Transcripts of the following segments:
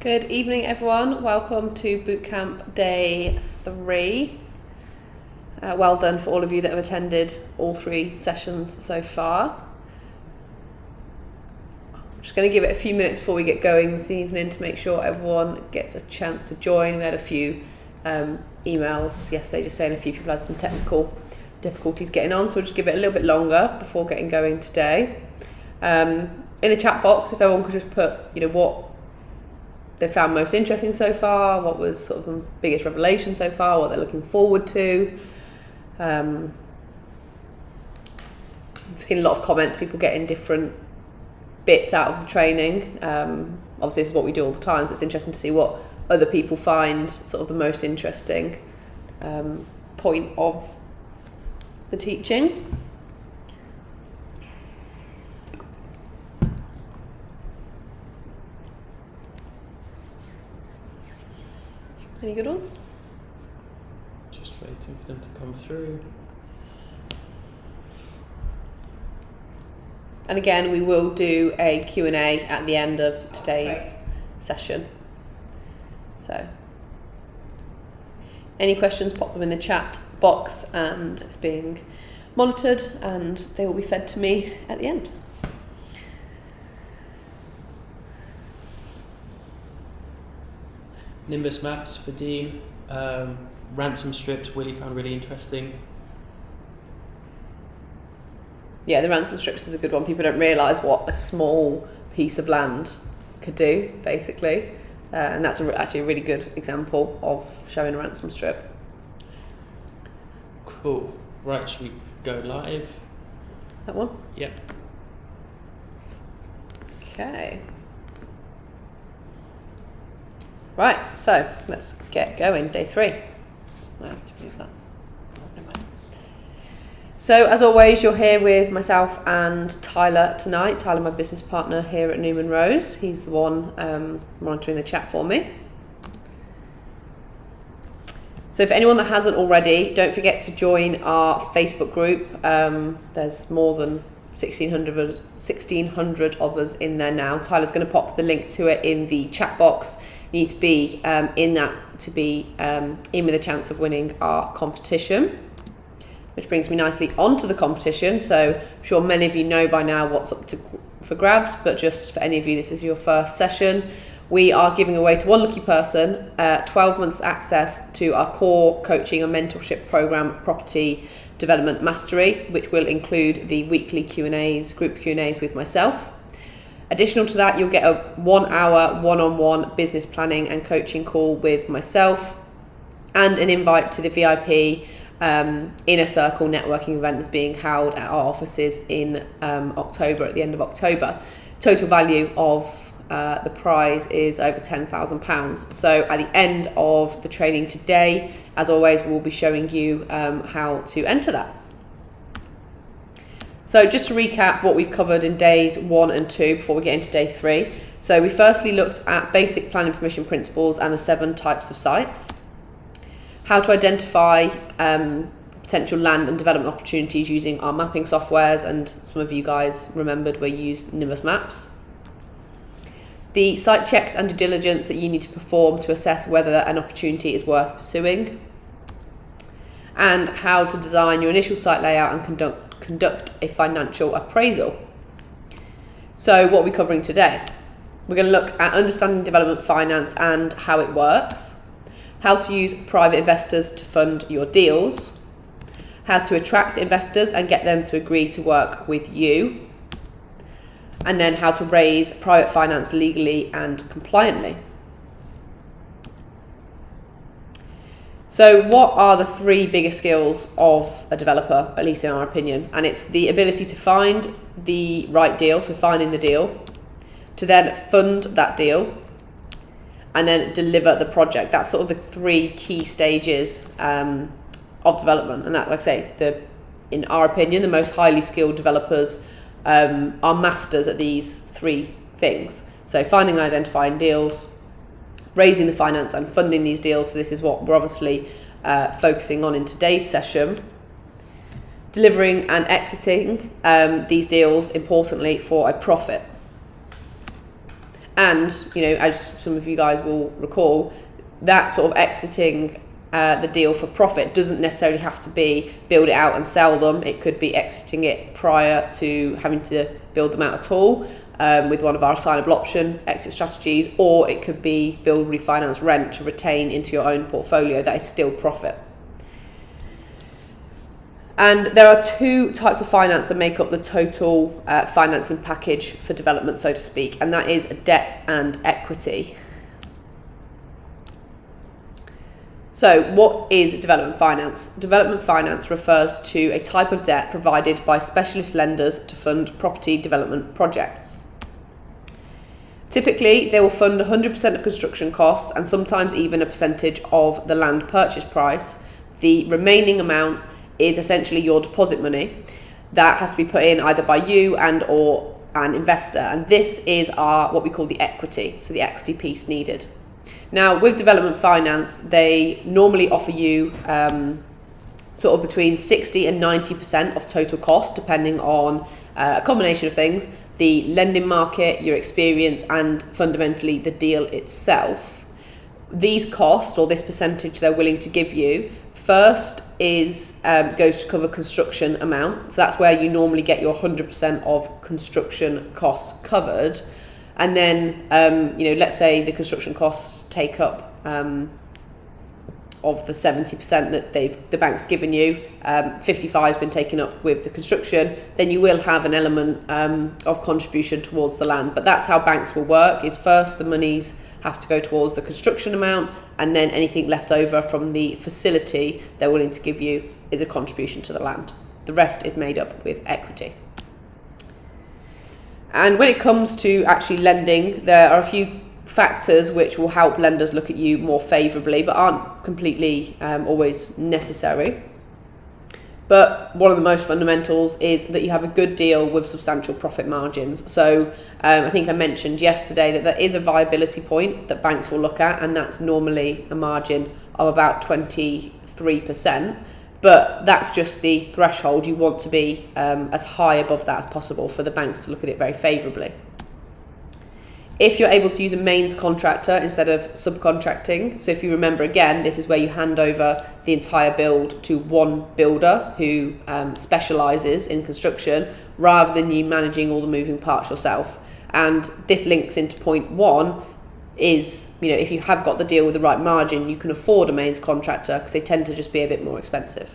Good evening, everyone. Welcome to Bootcamp Day 3. Well done for all of you that have attended all 3 sessions so far. I'm just going to give it a few minutes before we get going this evening to make sure everyone gets a chance to join. We had a few emails yesterday just saying a few people had some technical difficulties getting on, so we'll just give it a little bit longer before getting going today. In the chat box, if everyone could just put, what they found most interesting so far, what was sort of the biggest revelation so far, what they're looking forward to. We've seen a lot of comments, people getting different bits out of the training. Obviously this is what we do all the time, so it's interesting to see what other people find sort of the most interesting point of the teaching. Any good ones? Just waiting for them to come through. And again, we will do a Q&A at the end of today's session. So, any questions, pop them in the chat box and it's being monitored and they will be fed to me at the end. Nimbus maps for Dean. Ransom strips, Willie found really interesting. Yeah, the ransom strips is a good one. People don't realise what a small piece of land could do, basically. And that's actually a really good example of showing a ransom strip. Cool. Right, should we go live? That one? Yep. Okay. Right, so let's get going. Day 3. I have to move that. Never mind. So as always, you're here with myself and Tyler tonight. Tyler, my business partner here at Newman Rose. He's the one monitoring the chat for me. So if anyone that hasn't already, don't forget to join our Facebook group. There's more than 1,600 of us in there now. Tyler's going to pop the link to it in the chat box. You need to be in that to be in with a chance of winning our competition. Which brings me nicely onto the competition. So I'm sure many of you know by now what's up for grabs, but just for any of you, this is your first session. We are giving away to one lucky person 12 months access to our core coaching and mentorship program, Property Development Mastery, which will include the weekly Q&As, group Q&As with myself. Additional to that, you'll get a 1-hour one-on-one business planning and coaching call with myself and an invite to the VIP Inner Circle networking event that's being held at our offices in October, at the end of October. Total value of the prize is over £10,000. So at the end of the training today, as always, we'll be showing you how to enter that. So just to recap what we've covered in days 1 and 2 before we get into day 3. So we firstly looked at basic planning permission principles and the 7 types of sites. How to identify potential land and development opportunities using our mapping softwares, and some of you guys remembered we used Nimbus maps. The site checks and due diligence that you need to perform to assess whether an opportunity is worth pursuing. And how to design your initial site layout and conduct a financial appraisal. So what are we covering today? We're going to look at understanding development finance and how it works, how to use private investors to fund your deals, how to attract investors and get them to agree to work with you, and then how to raise private finance legally and compliantly. So what are the 3 biggest skills of a developer, at least in our opinion? And it's the ability to find the right deal, so finding the deal, to then fund that deal, and then deliver the project. That's sort of the 3 key stages of development. And that, like I say, in our opinion, the most highly skilled developers are masters at these 3 things. So finding and identifying deals, raising the finance and funding these deals. So this is what we're obviously focusing on in today's session. Delivering and exiting these deals, importantly, for a profit. And, as some of you guys will recall, that sort of exiting the deal for profit doesn't necessarily have to be build it out and sell them. It could be exiting it prior to having to build them out at all, with one of our assignable option exit strategies, or it could be build, refinance, rent to retain into your own portfolio. That is still profit. And there are two types of finance that make up the total financing package for development, so to speak, and that is debt and equity. So what is development finance? Development finance refers to a type of debt provided by specialist lenders to fund property development projects. Typically, they will fund 100% of construction costs and sometimes even a percentage of the land purchase price. The remaining amount is essentially your deposit money that has to be put in either by you and or an investor, and this is what we call the equity, so the equity piece needed. Now, with development finance, they normally offer you sort of between 60 and 90% of total cost, depending on a combination of things: the lending market, your experience, and fundamentally the deal itself. These costs, or this percentage they're willing to give you, first is goes to cover construction amount. So that's where you normally get your 100% of construction costs covered. And then, let's say the construction costs take up of the 70% that the bank's given you, 55 has been taken up with the construction, then you will have an element of contribution towards the land. But that's how banks will work, is first the monies have to go towards the construction amount, and then anything left over from the facility they're willing to give you is a contribution to the land. The rest is made up with equity. And when it comes to actually lending, there are a few factors which will help lenders look at you more favourably, but aren't completely always necessary. But one of the most fundamentals is that you have a good deal with substantial profit margins. So I think I mentioned yesterday that there is a viability point that banks will look at, and that's normally a margin of about 23%. But that's just the threshold. You want to be as high above that as possible for the banks to look at it very favourably. If you're able to use a mains contractor instead of subcontracting, so if you remember again, this is where you hand over the entire build to one builder who specialises in construction, rather than you managing all the moving parts yourself. And this links into point one, is, if you have got the deal with the right margin, you can afford a mains contractor because they tend to just be a bit more expensive.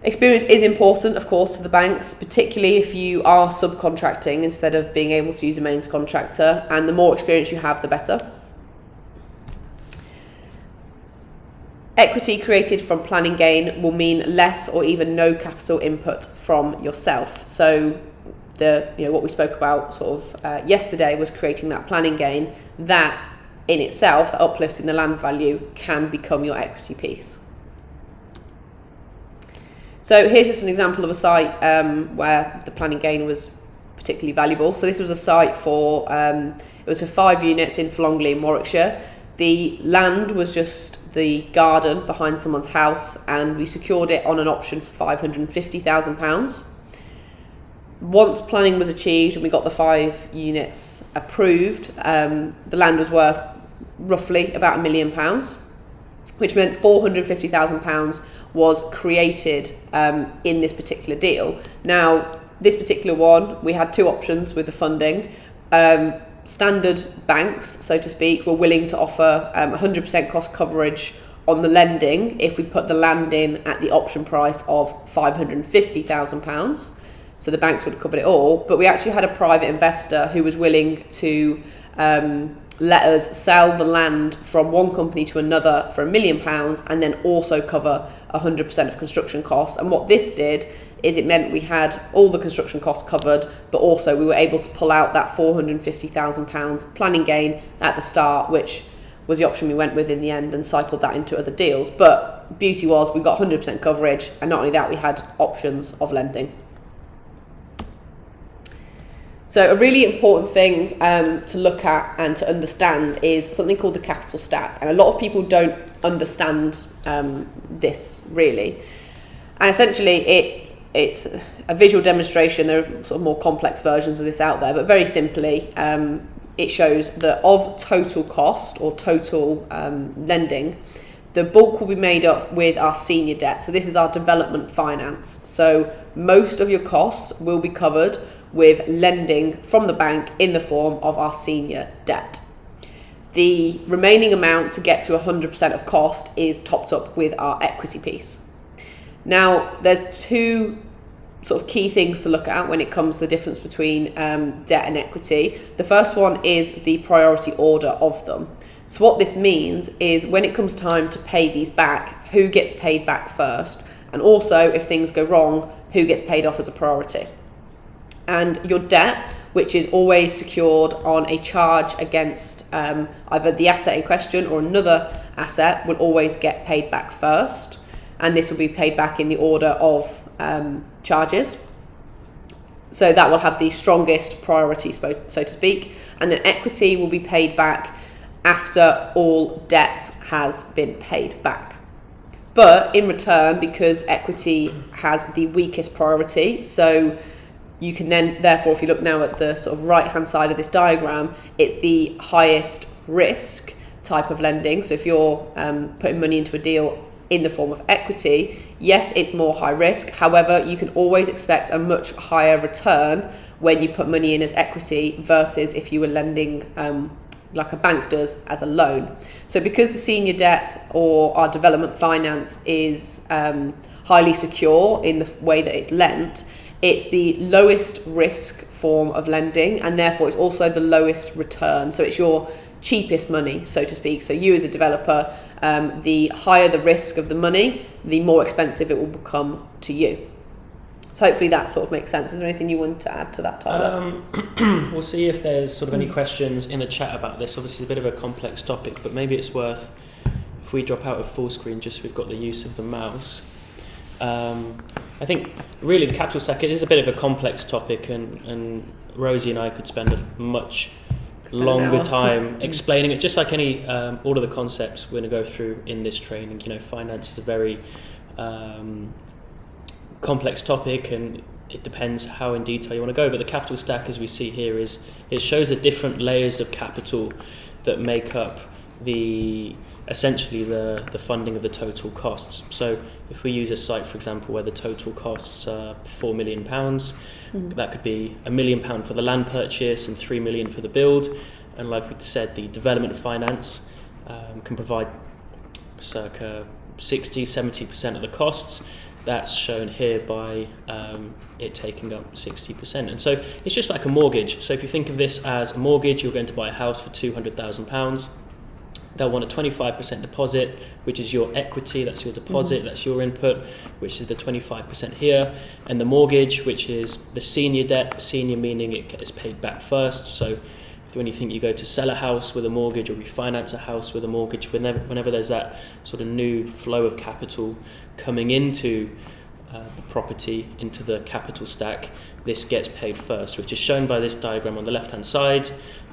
Experience is important, of course, to the banks, particularly if you are subcontracting instead of being able to use a mains contractor, and the more experience you have, the better. Equity created from planning gain will mean less or even no capital input from yourself. So what we spoke about sort of yesterday was creating that planning gain. That in itself, the uplift in the land value, can become your equity piece. So here's just an example of a site where the planning gain was particularly valuable. So this was a site for, it was for 5 units in Flongley in Warwickshire. The land was just the garden behind someone's house, and we secured it on an option for £550,000. Once planning was achieved and we got the 5 units approved, the land was worth roughly about £1 million, which meant £450,000 was created in this particular deal. Now, this particular one, we had 2 options with the funding. Standard banks, so to speak, were willing to offer 100% cost coverage on the lending if we put the land in at the option price of £550,000. So the banks would have covered it all. But we actually had a private investor who was willing to let us sell the land from one company to another for £1 million, and then also cover 100% of construction costs. And what this did is it meant we had all the construction costs covered, but also we were able to pull out that £450,000 planning gain at the start, which was the option we went with in the end, and cycled that into other deals. But beauty was we got 100% coverage, and not only that, we had options of lending. So a really important thing to look at and to understand is something called the capital stack. And a lot of people don't understand this really. And essentially it's a visual demonstration. There are sort of more complex versions of this out there, but very simply, it shows that of total cost or total lending, the bulk will be made up with our senior debt. So this is our development finance. So most of your costs will be covered with lending from the bank in the form of our senior debt. The remaining amount to get to 100% of cost is topped up with our equity piece. Now, there's two sort of key things to look at when it comes to the difference between debt and equity. The first one is the priority order of them. So what this means is when it comes time to pay these back, who gets paid back first? And also, if things go wrong, who gets paid off as a priority? And your debt, which is always secured on a charge against either the asset in question or another asset, will always get paid back first. And this will be paid back in the order of charges. So that will have the strongest priority, so to speak. And then equity will be paid back after all debt has been paid back. But in return, because equity has the weakest priority, so you can then, therefore, if you look now at the sort of right-hand side of this diagram, it's the highest risk type of lending. So if you're putting money into a deal in the form of equity, yes, it's more high risk. However, you can always expect a much higher return when you put money in as equity versus if you were lending like a bank does as a loan. So because the senior debt or our development finance is highly secure in the way that it's lent, it's the lowest risk form of lending, and therefore it's also the lowest return. So it's your cheapest money, so to speak. So you as a developer, the higher the risk of the money, the more expensive it will become to you. So hopefully that sort of makes sense. Is there anything you want to add to that, Tyler? We'll see if there's sort of any questions in the chat about this. Obviously it's a bit of a complex topic, but maybe it's worth, if we drop out of full screen, just so we've got the use of the mouse. I think really the capital stack is a bit of a complex topic, and Rosey and I could spend a much longer time explaining it, just like any all of the concepts we're going to go through in this training. You know, finance is a very complex topic, and it depends how in detail you want to go. But the capital stack, as we see here, is it shows the different layers of capital that make up essentially the funding of the total costs. So if we use a site, for example, where the total costs are £4 million, that could be £1 million for the land purchase and £3 million for the build. And like we said, the development finance can provide circa 60-70% of the costs. That's shown here by it taking up 60%. And so it's just like a mortgage. So if you think of this as a mortgage, you're going to buy a house for £200,000. They'll want a 25% deposit, which is your equity, that's your deposit, that's your input, which is the 25% here. And the mortgage, which is the senior debt, senior meaning it gets paid back first. So when you think you go to sell a house with a mortgage or refinance a house with a mortgage, whenever there's that sort of new flow of capital coming into the property, into the capital stack, this gets paid first, which is shown by this diagram on the left-hand side.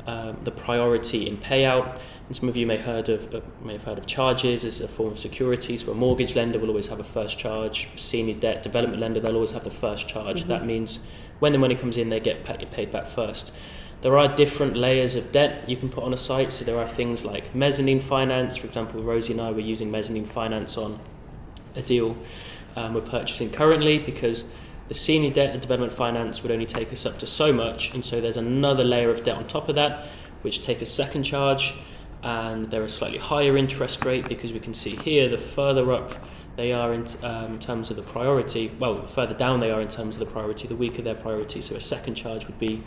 The priority in payout, and some of you may have heard of charges as a form of security. So a mortgage lender will always have a first charge. Senior debt development lender, they'll always have the first charge. That means when the money comes in, they get paid back first. There are different layers of debt you can put on a site. So there are things like mezzanine finance. For example, Rosey and I were using mezzanine finance on a deal we're purchasing currently, because the senior debt and development finance would only take us up to so much, and so there's another layer of debt on top of that which take a second charge, and they're a slightly higher interest rate, because we can see here the further up they are in terms of the priority, well, further down they are in terms of the priority, the weaker their priority. So a second charge would be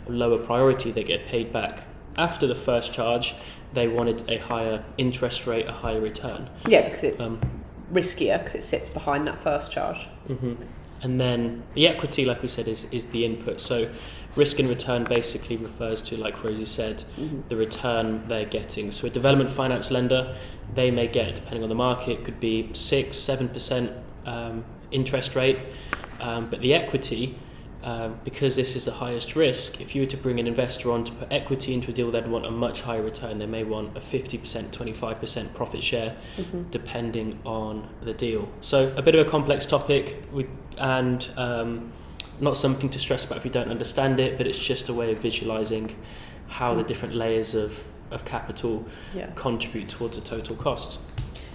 a lower priority, they get paid back after the first charge. They wanted a higher interest rate, a higher return. Yeah, because it's riskier, because it sits behind that first charge. And then the equity, like we said, is the input. So risk and return basically refers to, like Rosey said, the return they're getting. So a development finance lender, they may get, depending on the market, could be 6-7% interest rate. But the equity, because this is the highest risk, if you were to bring an investor on to put equity into a deal, they'd want a much higher return. They may want a 50%, 25% profit share, depending on the deal. So a bit of a complex topic, and not something to stress about if you don't understand it, but it's just a way of visualizing how the different layers of capital contribute towards the total cost.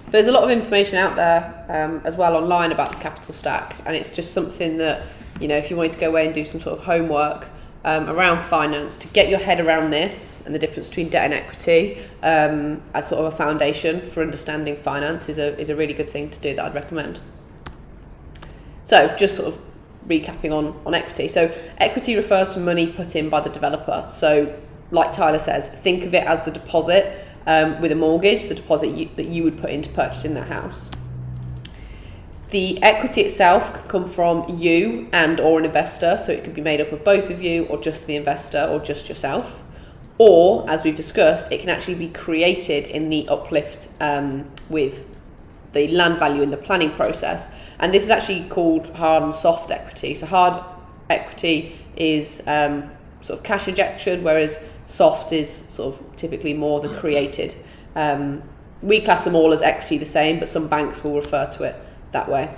There's a lot of information out there as well online about the capital stack, and it's just something that, you know, if you wanted to go away and do some sort of homework around finance to get your head around this and the difference between debt and equity as sort of a foundation for understanding finance is a really good thing to do that I'd recommend. So just sort of recapping on equity. So equity refers to money put in by the developer. So like Tyler says, think of it as the deposit with a mortgage, the deposit that you would put into purchasing that house. The equity itself can come from you and or an investor, so it could be made up of both of you or just the investor or just yourself. Or, as we've discussed, it can actually be created in the uplift with the land value in the planning process. And this is actually called hard and soft equity. So hard equity is sort of cash injection, whereas soft is sort of typically more the created. We class them all as equity the same, but some banks will refer to it that way.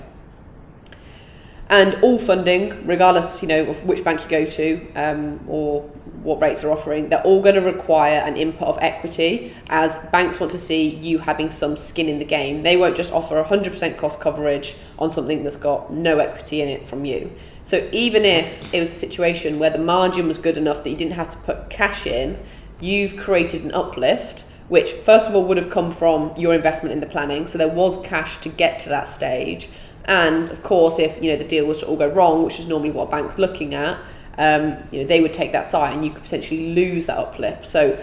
And all funding, regardless, you know, of which bank you go to or what rates they're offering, they're all going to require an input of equity, as banks want to see you having some skin in the game. They won't just offer 100% cost coverage on something that's got no equity in it from you. So even if it was a situation where the margin was good enough that you didn't have to put cash in, you've created an uplift, which first of all would have come from your investment in the planning. So there was cash to get to that stage. And of course, if, you know, the deal was to all go wrong, which is normally what a bank's looking at, you know, they would take that site and you could potentially lose that uplift. So,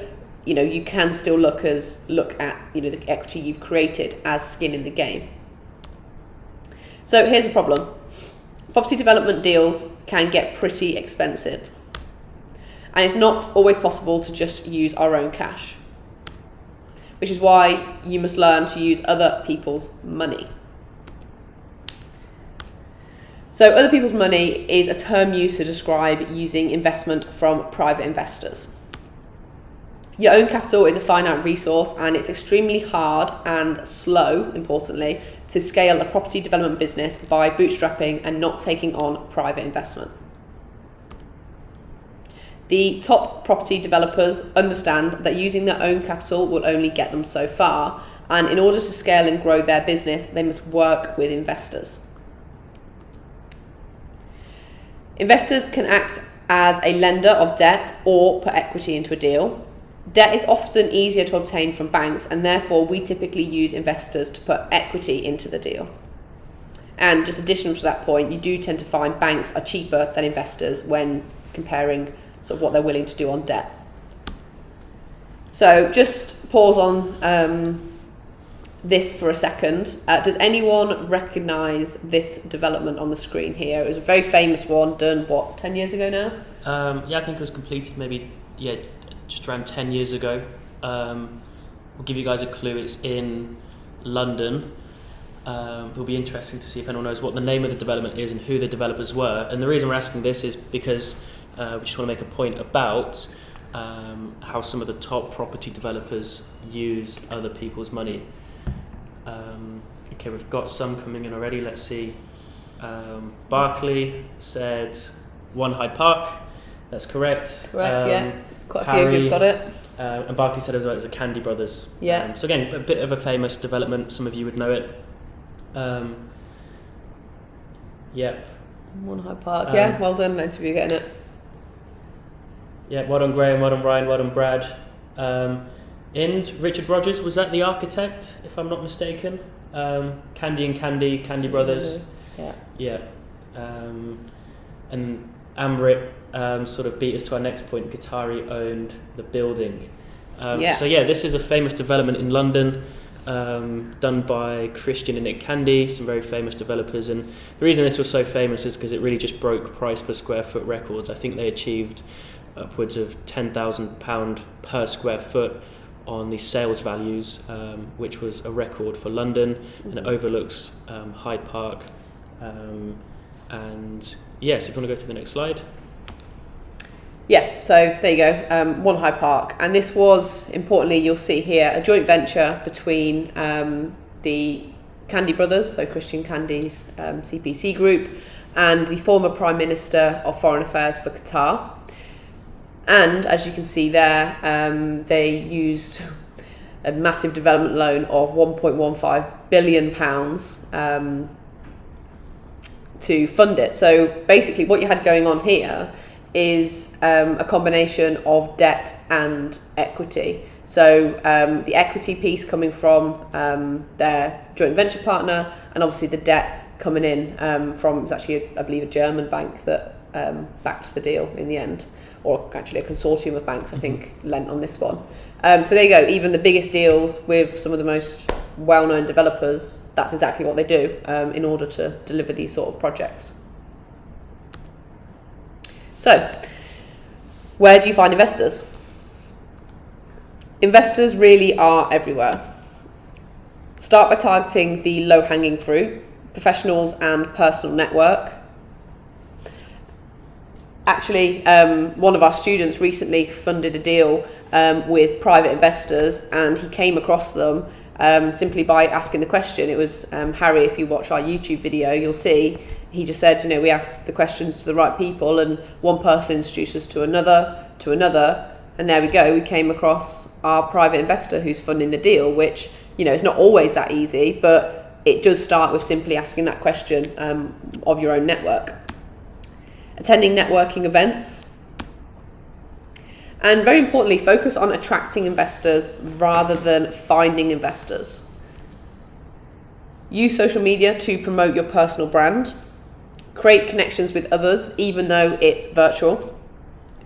you know, you can still look at, you know, the equity you've created as skin in the game. So here's the problem. Property development deals can get pretty expensive. And it's not always possible to just use our own cash, which is why you must learn to use other people's money. So other people's money is a term used to describe using investment from private investors. Your own capital is a finite resource, and it's extremely hard and slow, importantly, to scale a property development business by bootstrapping and not taking on private investment. The top property developers understand that using their own capital will only get them so far, and in order to scale and grow their business, they must work with investors. Investors can act as a lender of debt or put equity into a deal. Debt is often easier to obtain from banks, and therefore we typically use investors to put equity into the deal. And just additional to that point, you do tend to find banks are cheaper than investors when comparing sort of what they're willing to do on debt. So just pause on this for a second. Does anyone recognise this development on the screen here? It was a very famous one done, 10 years ago now? Yeah, I think it was completed maybe, just around 10 years ago. We'll give you guys a clue. It's in London. It'll be interesting to see if anyone knows what the name of the development is and who the developers were. And the reason we're asking this is because we just want to make a point about how some of the top property developers use other people's money. Okay, we've got some coming in already. Let's see. Barclay said 1 Hyde Park. That's correct. Correct, yeah. Quite a few of you have got it. And Barclay said as well, it's a Candy Brothers. Yeah. So again, a bit of a famous development. Some of you would know it. Yep. 1 Hyde Park, yeah. Well done, loads of you getting it. Yeah, well done Graham, well done Ryan, well done Brad. And Richard Rogers, was that the architect, if I'm not mistaken? Candy Brothers. Yeah. And Amrit sort of beat us to our next point. Qatari owned the building. So yeah, this is a famous development in London, done by Christian and Nick Candy, some very famous developers. And the reason this was so famous is because it really just broke price per square foot records. I think they achieved upwards of £10,000 per square foot on the sales values, which was a record for London, and it overlooks Hyde Park, and And yes, if you want to go to the next slide. Yeah, so there you go, One High Park. And this was, importantly, you'll see here, a joint venture between the Candy brothers, so Christian Candy's CPC group, and the former Prime Minister of Foreign Affairs for Qatar. And as you can see there, they used a massive development loan of £1.15 billion to fund it. So basically what you had going on here is a combination of debt and equity. So the equity piece coming from their joint venture partner, and obviously the debt coming in from, it's actually, I believe, a German bank that backed the deal in the end, or actually a consortium of banks, I think, lent on this one. So there you go, even the biggest deals with some of the most well-known developers, that's exactly what they do in order to deliver these sort of projects. So, where do you find investors? Investors really are everywhere. Start by targeting the low-hanging fruit, professionals and personal network. Actually, one of our students recently funded a deal with private investors, and he came across them simply by asking the question. It was Harry, if you watch our YouTube video, you'll see he just said, we asked the questions to the right people, and one person introduced us to another, and there we go. We came across our private investor who's funding the deal, which, it's not always that easy, but it does start with simply asking that question of your own network. Attending networking events. And very importantly, focus on attracting investors rather than finding investors. Use social media to promote your personal brand. Create connections with others, even though it's virtual.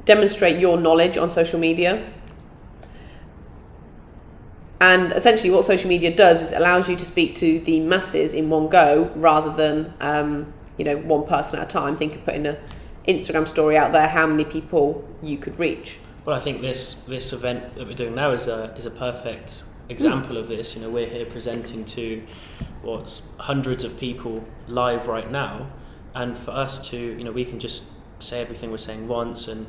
Demonstrate your knowledge on social media. And essentially what social media does is it allows you to speak to the masses in one go, rather than one person at a time. Think of putting an Instagram story out there, how many people you could reach. Well, I think this event that we're doing now is a perfect example of this. We're here presenting to what's hundreds of people live right now, and for us to, we can just say everything we're saying once, and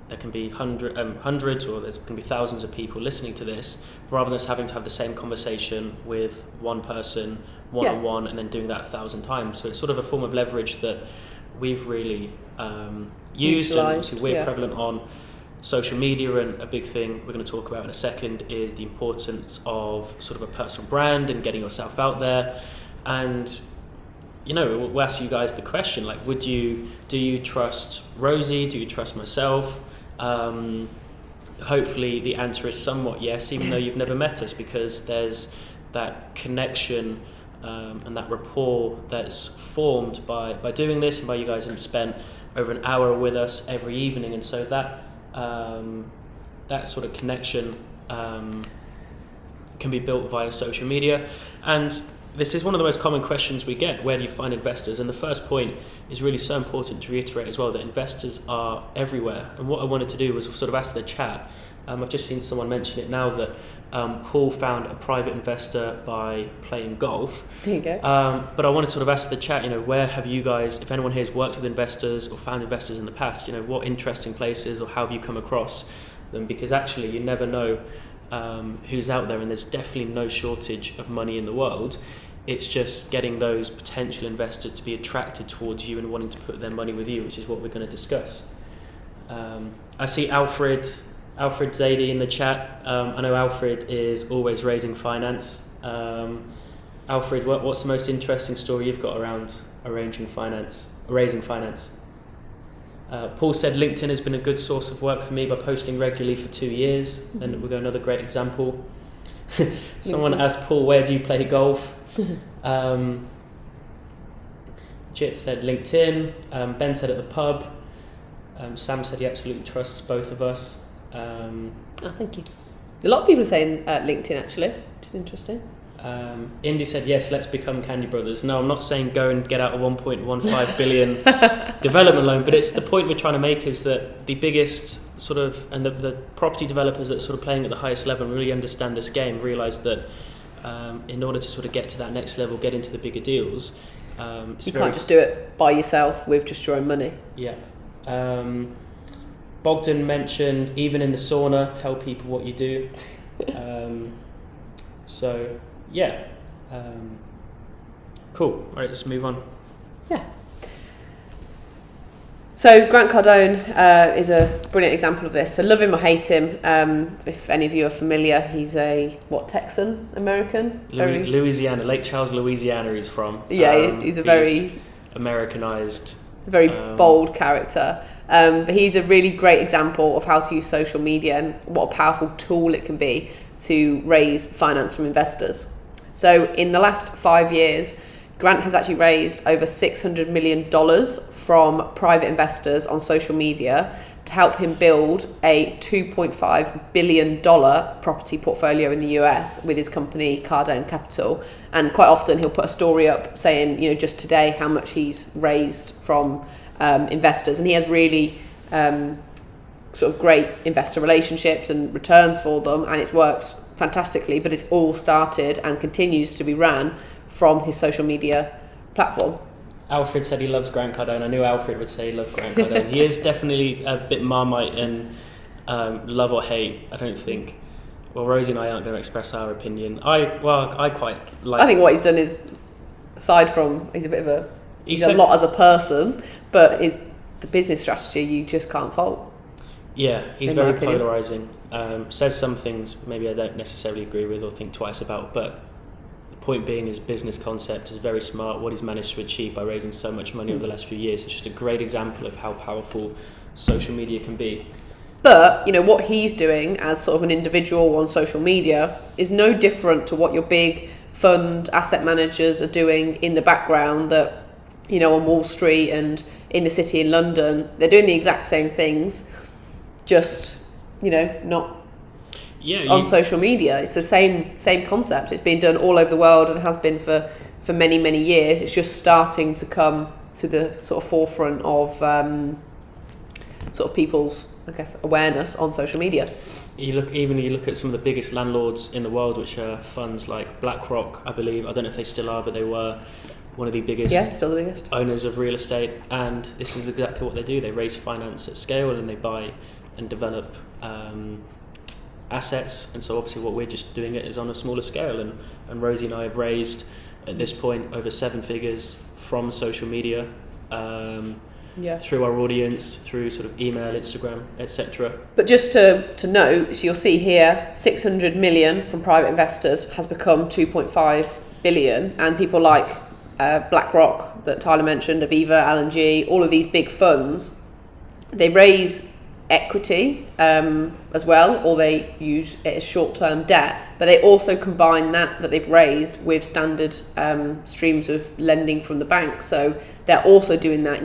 there can be hundreds or there's going to be thousands of people listening to this, rather than us having to have the same conversation with one person one-on-one and then doing that 1,000 times. So it's sort of a form of leverage that we've really used, and obviously we're prevalent on social media. And a big thing we're going to talk about in a second is the importance of sort of a personal brand and getting yourself out there. And we'll ask you guys the question, like, do you trust Rosey? Do you trust myself? Hopefully the answer is somewhat yes, even though you've never met us, because there's that connection and that rapport that's formed by doing this, and by you guys having spent over an hour with us every evening. And so that sort of connection can be built via social media. And this is one of the most common questions we get: where do you find investors? And the first point is really so important to reiterate as well, that investors are everywhere. And what I wanted to do was sort of ask the chat. I've just seen someone mention it now, that Paul found a private investor by playing golf. There you go. But I wanted to sort of ask the chat, where have you guys, if anyone here has worked with investors or found investors in the past, what interesting places, or how have you come across them? Because actually you never know who's out there, and there's definitely no shortage of money in the world. It's just getting those potential investors to be attracted towards you and wanting to put their money with you, which is what we're going to discuss. I see Alfred Zadie in the chat. I know Alfred is always raising finance. Alfred, what's the most interesting story you've got around raising finance? Paul said LinkedIn has been a good source of work for me by posting regularly for 2 years. And we've got another great example. Someone asked Paul, where do you play golf? Jit said LinkedIn. Ben said at the pub. Sam said he absolutely trusts both of us. Thank you. A lot of people are saying LinkedIn, actually, which is interesting. Indy said, yes, let's become Candy Brothers. No, I'm not saying go and get out a 1.15 billion development loan, but it's the point we're trying to make is that the biggest sort of, and the property developers that are sort of playing at the highest level really understand this game, realise that in order to sort of get to that next level, get into the bigger deals, You can't just do it by yourself with just your own money. Yeah. Bogdan mentioned, even in the sauna, tell people what you do. So, yeah. Cool. All right, let's move on. Yeah. So Grant Cardone is a brilliant example of this. So love him or hate him. If any of you are familiar, he's a Texan American? Louisiana, Lake Charles, Louisiana. He's from. Yeah, he's a very Americanized, very bold character. But he's a really great example of how to use social media and what a powerful tool it can be to raise finance from investors. So in the last 5 years, Grant has actually raised over $600 million from private investors on social media to help him build a $2.5 billion property portfolio in the US with his company Cardone Capital. And quite often he'll put a story up saying, just today how much he's raised from investors. And he has really sort of great investor relationships and returns for them, and it's worked fantastically, but it's all started and continues to be ran from his social media platform. Alfred said he loves Grant Cardone. I knew Alfred would say he loved Grant Cardone. He is definitely a bit Marmite and love or hate. I don't think. Well, Rosey and I aren't going to express our opinion. I quite like. I think what he's done is, aside from he's a lot as a person, but the business strategy you just can't fault. Yeah, he's very polarizing. Says some things maybe I don't necessarily agree with or think twice about, but. Point being, his business concept is very smart. What he's managed to achieve by raising so much money over the last few years, it's just a great example of how powerful social media can be. But what he's doing as sort of an individual on social media is no different to what your big fund asset managers are doing in the background. That on Wall Street and in the city in London, they're doing the exact same things, just not. Yeah, on social media. It's the same concept. It's been done all over the world and has been for many, many years. It's just starting to come to the sort of forefront of sort of people's, I guess, awareness on social media. You look at some of the biggest landlords in the world, which are funds like BlackRock, I believe. I don't know if they still are, but they were one of the biggest, still the biggest owners of real estate. And this is exactly what they do. They raise finance at scale and they buy and develop assets, and so obviously what we're just doing it is on a smaller scale, and Rosey and I have raised at this point over 7 figures from social media, through our audience, through sort of email, Instagram, etc. But just to note, so you'll see here 600 million from private investors has become 2.5 billion, and people like BlackRock that Tyler mentioned, Aviva, LNG, all of these big funds, they raise equity as well, or they use it as short-term debt, but they also combine that they've raised with standard streams of lending from the bank. So they're also doing that,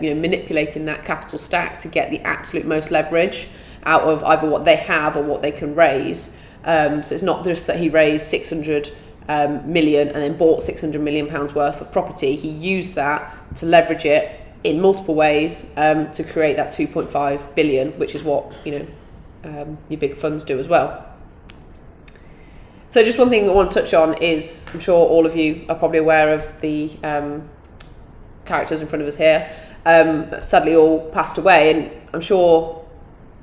manipulating that capital stack to get the absolute most leverage out of either what they have or what they can raise. So it's not just that he raised 600 million and then bought 600 million pounds worth of property. He used that to leverage it in multiple ways to create that 2.5 billion, which is what your big funds do as well. So just one thing I want to touch on is, I'm sure all of you are probably aware of the characters in front of us here. Sadly all passed away, and I'm sure,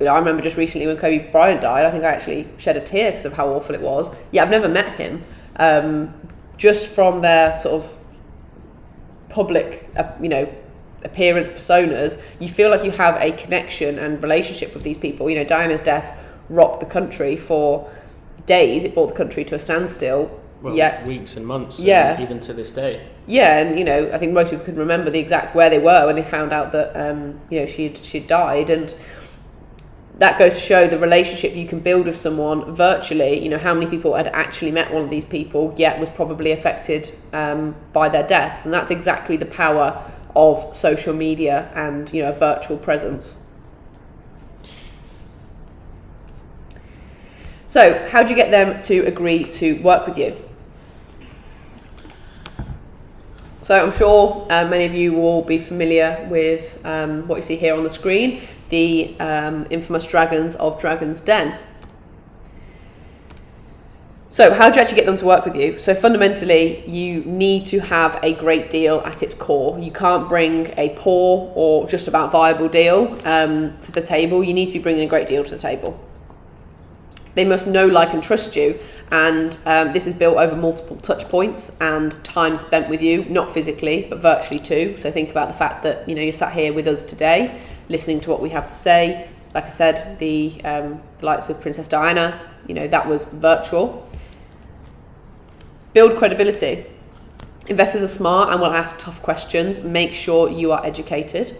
I remember just recently when Kobe Bryant died, I think I actually shed a tear because of how awful it was. Yeah, I've never met him. Just from their sort of public, appearance personas, you feel like you have a connection and relationship with these people. Diana's death rocked the country for days. It brought the country to a standstill. Well, weeks and months. Yeah. And even to this day. Yeah, and I think most people can remember the exact where they were when they found out that she'd died, and that goes to show the relationship you can build with someone virtually. How many people had actually met one of these people yet was probably affected by their deaths, and that's exactly the power of social media and a virtual presence. So how do you get them to agree to work with you? So I'm sure many of you will be familiar with what you see here on the screen, the infamous dragons of Dragon's Den. So how do you actually get them to work with you? So fundamentally, you need to have a great deal at its core. You can't bring a poor or just about viable deal to the table. You need to be bringing a great deal to the table. They must know, like, and trust you. And this is built over multiple touch points and time spent with you, not physically, but virtually too. So think about the fact that, you're sat here with us today, listening to what we have to say. Like I said, the likes of Princess Diana, that was virtual. Build credibility. Investors are smart and will ask tough questions. Make sure you are educated.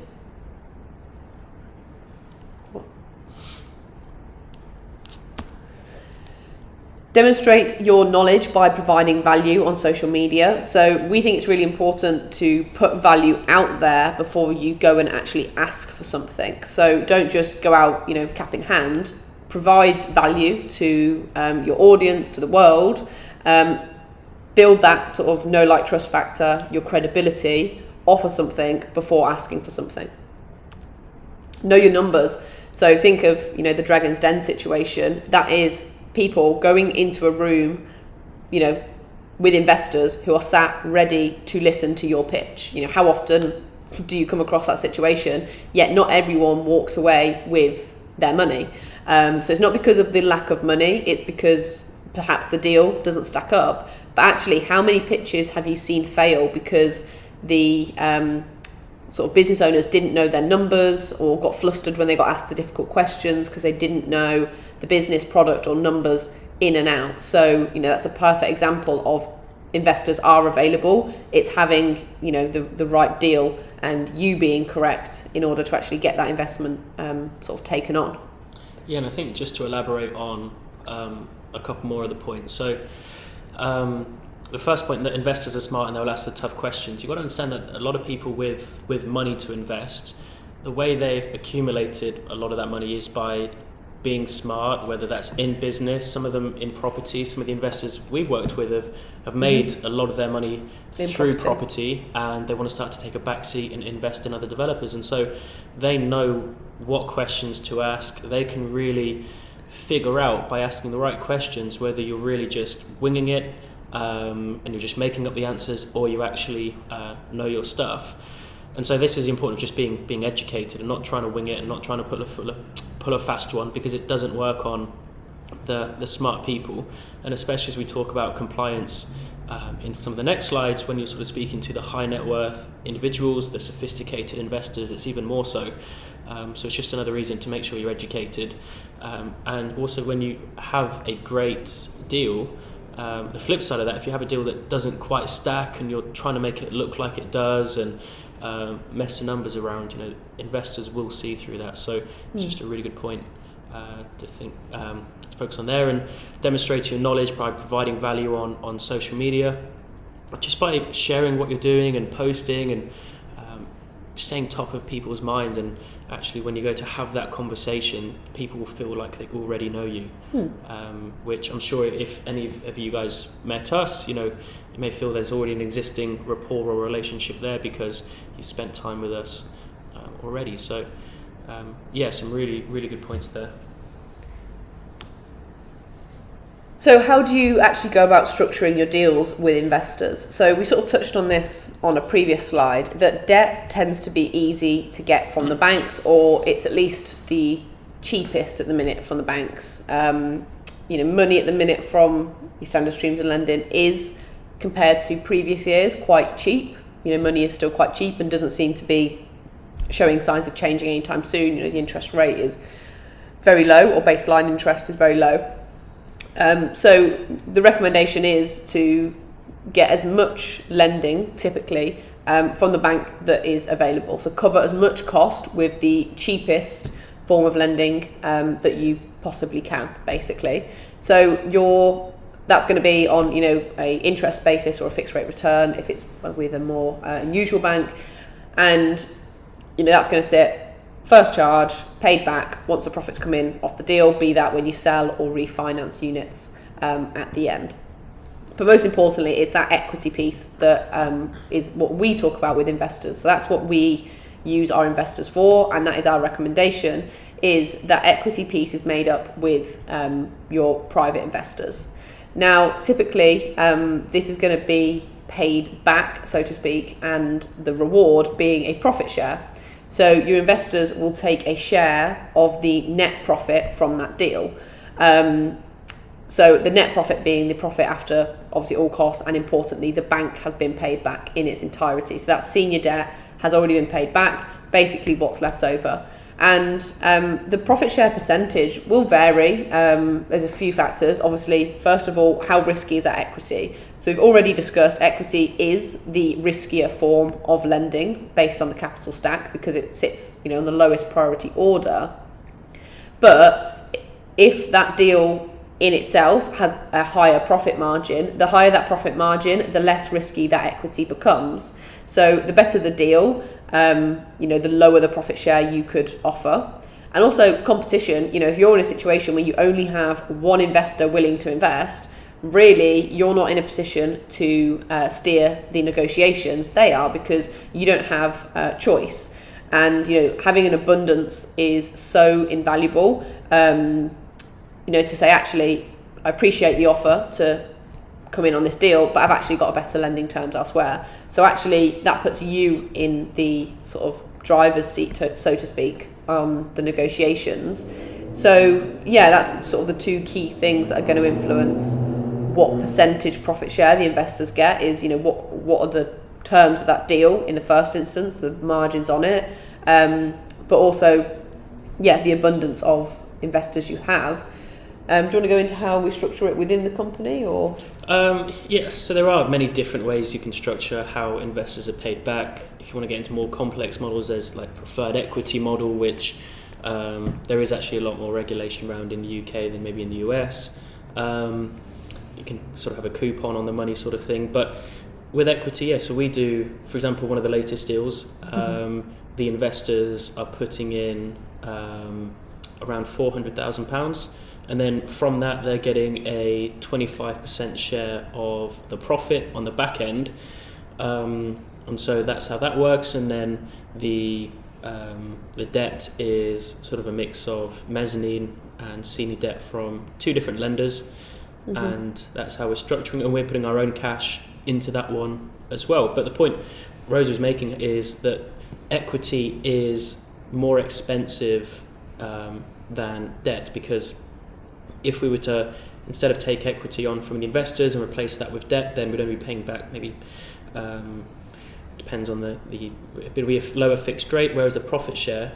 Demonstrate your knowledge by providing value on social media. So we think it's really important to put value out there before you go and actually ask for something. So don't just go out, cap in hand. Provide value to your audience, to the world. Build that sort of know, like, trust factor, your credibility, offer something before asking for something. Know your numbers. So think of, the Dragon's Den situation. That is people going into a room, with investors who are sat ready to listen to your pitch. How often do you come across that situation? Yet not everyone walks away with their money. So it's not because of the lack of money, it's because perhaps the deal doesn't stack up. But actually, how many pitches have you seen fail because the sort of business owners didn't know their numbers or got flustered when they got asked the difficult questions because they didn't know the business, product or numbers in and out? So, that's a perfect example of investors are available. It's having, the right deal and you being correct in order to actually get that investment sort of taken on. Yeah, and I think just to elaborate on a couple more of the points. So the first point, that investors are smart and they'll ask the tough questions. You've got to understand that a lot of people with money to invest, the way they've accumulated a lot of that money is by being smart, whether that's in business, some of them in property. Some of the investors we've worked with have made a lot of their money through property, and they want to start to take a backseat and invest in other developers. And so they know what questions to ask. They can really figure out by asking the right questions whether you're really just winging it and you're just making up the answers, or you actually know your stuff. And so this is important, just being educated and not trying to wing it and not trying to pull a fast one, because it doesn't work on the smart people. And especially as we talk about compliance in some of the next slides, when you're sort of speaking to the high net worth individuals, the sophisticated investors, it's even more so. So it's just another reason to make sure you're educated. And also, when you have a great deal, the flip side of that, if you have a deal that doesn't quite stack and you're trying to make it look like it does and mess the numbers around, investors will see through that. So it's just a really good point to think to focus on there. And demonstrate your knowledge by providing value on social media, just by sharing what you're doing and posting and staying top of people's mind. And actually, when you go to have that conversation, people will feel like they already know you, which I'm sure if any of you guys met us, you may feel there's already an existing rapport or relationship there because you spent time with us already. So some really, really good points there. So how do you actually go about structuring your deals with investors? So we sort of touched on this on a previous slide, that debt tends to be easy to get from the banks, or it's at least the cheapest at the minute from the banks. Money at the minute from your standard streams of lending is, compared to previous years, quite cheap. Money is still quite cheap and doesn't seem to be showing signs of changing anytime soon. The interest rate is very low, or baseline interest is very low. So the recommendation is to get as much lending, typically, from the bank that is available. So cover as much cost with the cheapest form of lending that you possibly can, basically. So that's going to be on, a interest basis or a fixed rate return if it's with a more unusual bank, and that's going to sit first charge, paid back once the profits come in off the deal, be that when you sell or refinance units at the end. But most importantly, it's that equity piece that is what we talk about with investors. So that's what we use our investors for, and that is our recommendation, is that equity piece is made up with your private investors. Now, typically, this is going to be paid back, so to speak, and the reward being a profit share. So your investors will take a share of the net profit from that deal. So the net profit being the profit after obviously all costs, and importantly, the bank has been paid back in its entirety. So that senior debt has already been paid back, basically what's left over. And the profit share percentage will vary. There's a few factors. Obviously, first of all, how risky is that equity? So we've already discussed equity is the riskier form of lending based on the capital stack because it sits, on the lowest priority order. But if that deal in itself has a higher profit margin, the higher that profit margin, the less risky that equity becomes. So the better the deal, the lower the profit share you could offer. And also competition, if you're in a situation where you only have one investor willing to invest, really you're not in a position to steer the negotiations. They are, because you don't have choice. And having an abundance is so invaluable. To say, actually, I appreciate the offer to come in on this deal, but I've actually got a better lending terms elsewhere. So actually that puts you in the sort of driver's seat, so to speak, on the negotiations. So yeah, that's sort of the two key things that are going to influence what percentage profit share the investors get is, what are the terms of that deal in the first instance, the margins on it, but also, the abundance of investors you have. Do you want to go into how we structure it within the company, or? So there are many different ways you can structure how investors are paid back. If you want to get into more complex models, there's like preferred equity model, which there is actually a lot more regulation around in the UK than maybe in the US. You can sort of have a coupon on the money sort of thing. But with equity, so we do, for example, one of the latest deals, the investors are putting in around £400,000. And then from that, they're getting a 25% share of the profit on the back end. And so that's how that works. And then the debt is sort of a mix of mezzanine and senior debt from two different lenders. And that's how we're structuring it. And we're putting our own cash into that one as well. But the point Rosey was making is that equity is more expensive than debt, because if we were to, instead of take equity on from the investors and replace that with debt, then we'd only be paying back maybe, depends on it'd be a lower fixed rate, whereas the profit share,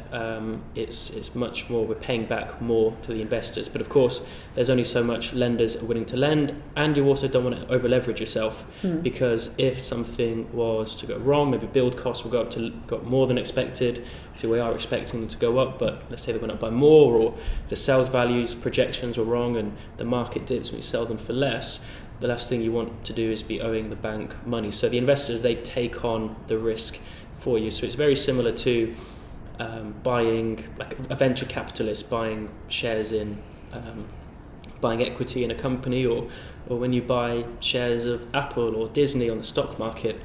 it's much more, we're paying back more to the investors. But of course, there's only so much lenders are willing to lend, and you also don't want to over leverage yourself, because if something was to go wrong, maybe build costs will got more than expected. So we are expecting them to go up, but let's say they went up by more, or the sales values projections were wrong and the market dips and we sell them for less. The last thing you want to do is be owing the bank money. So the investors, they take on the risk for you. So it's very similar to buying, like a venture capitalist buying shares in, buying equity in a company, or when you buy shares of Apple or Disney on the stock market,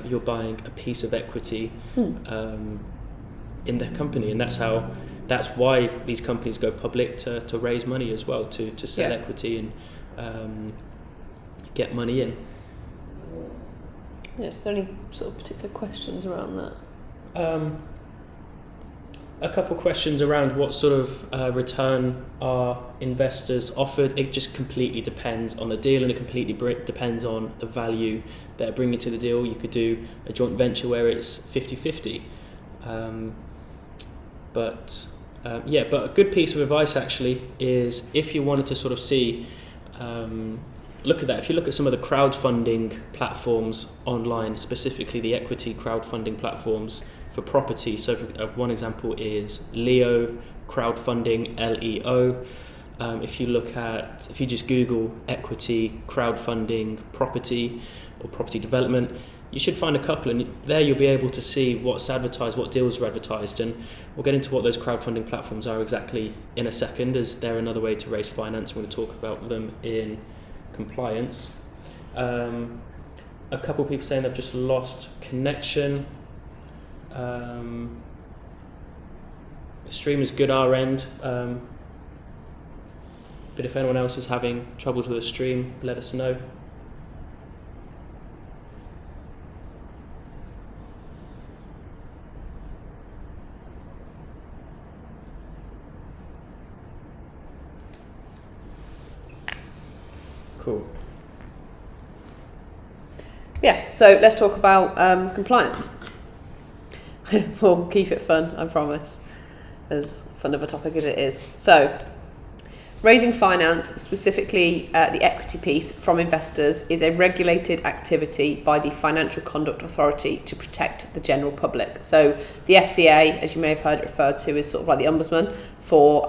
you're buying a piece of equity in their company. And that's why these companies go public, to raise money as well, to sell equity and get money in. Is there any sort of particular questions around that? A couple questions around what sort of return are investors offered. It just completely depends on the deal, and it completely depends on the value they're bringing to the deal. You could do a joint venture where it's 50-50. But a good piece of advice actually is, if you wanted to sort of see, look at that. If you look at some of the crowdfunding platforms online, specifically the equity crowdfunding platforms for property. So one example is Leo crowdfunding, LEO. If you just Google equity crowdfunding property or property development, you should find a couple, and there you'll be able to see what's advertised, what deals are advertised. And we'll get into what those crowdfunding platforms are exactly in a second, as they're another way to raise finance. We're going to talk about them in compliance. A couple of people saying they've just lost connection. The stream is good our end. Bit but if anyone else is having troubles with the stream, let us know. Cool. Yeah, so let's talk about compliance. We'll keep it fun, I promise, as fun of a topic as it is. So, raising finance, specifically the equity piece from investors, is a regulated activity by the Financial Conduct Authority to protect the general public. So the FCA, as you may have heard it referred to, is sort of like the ombudsman for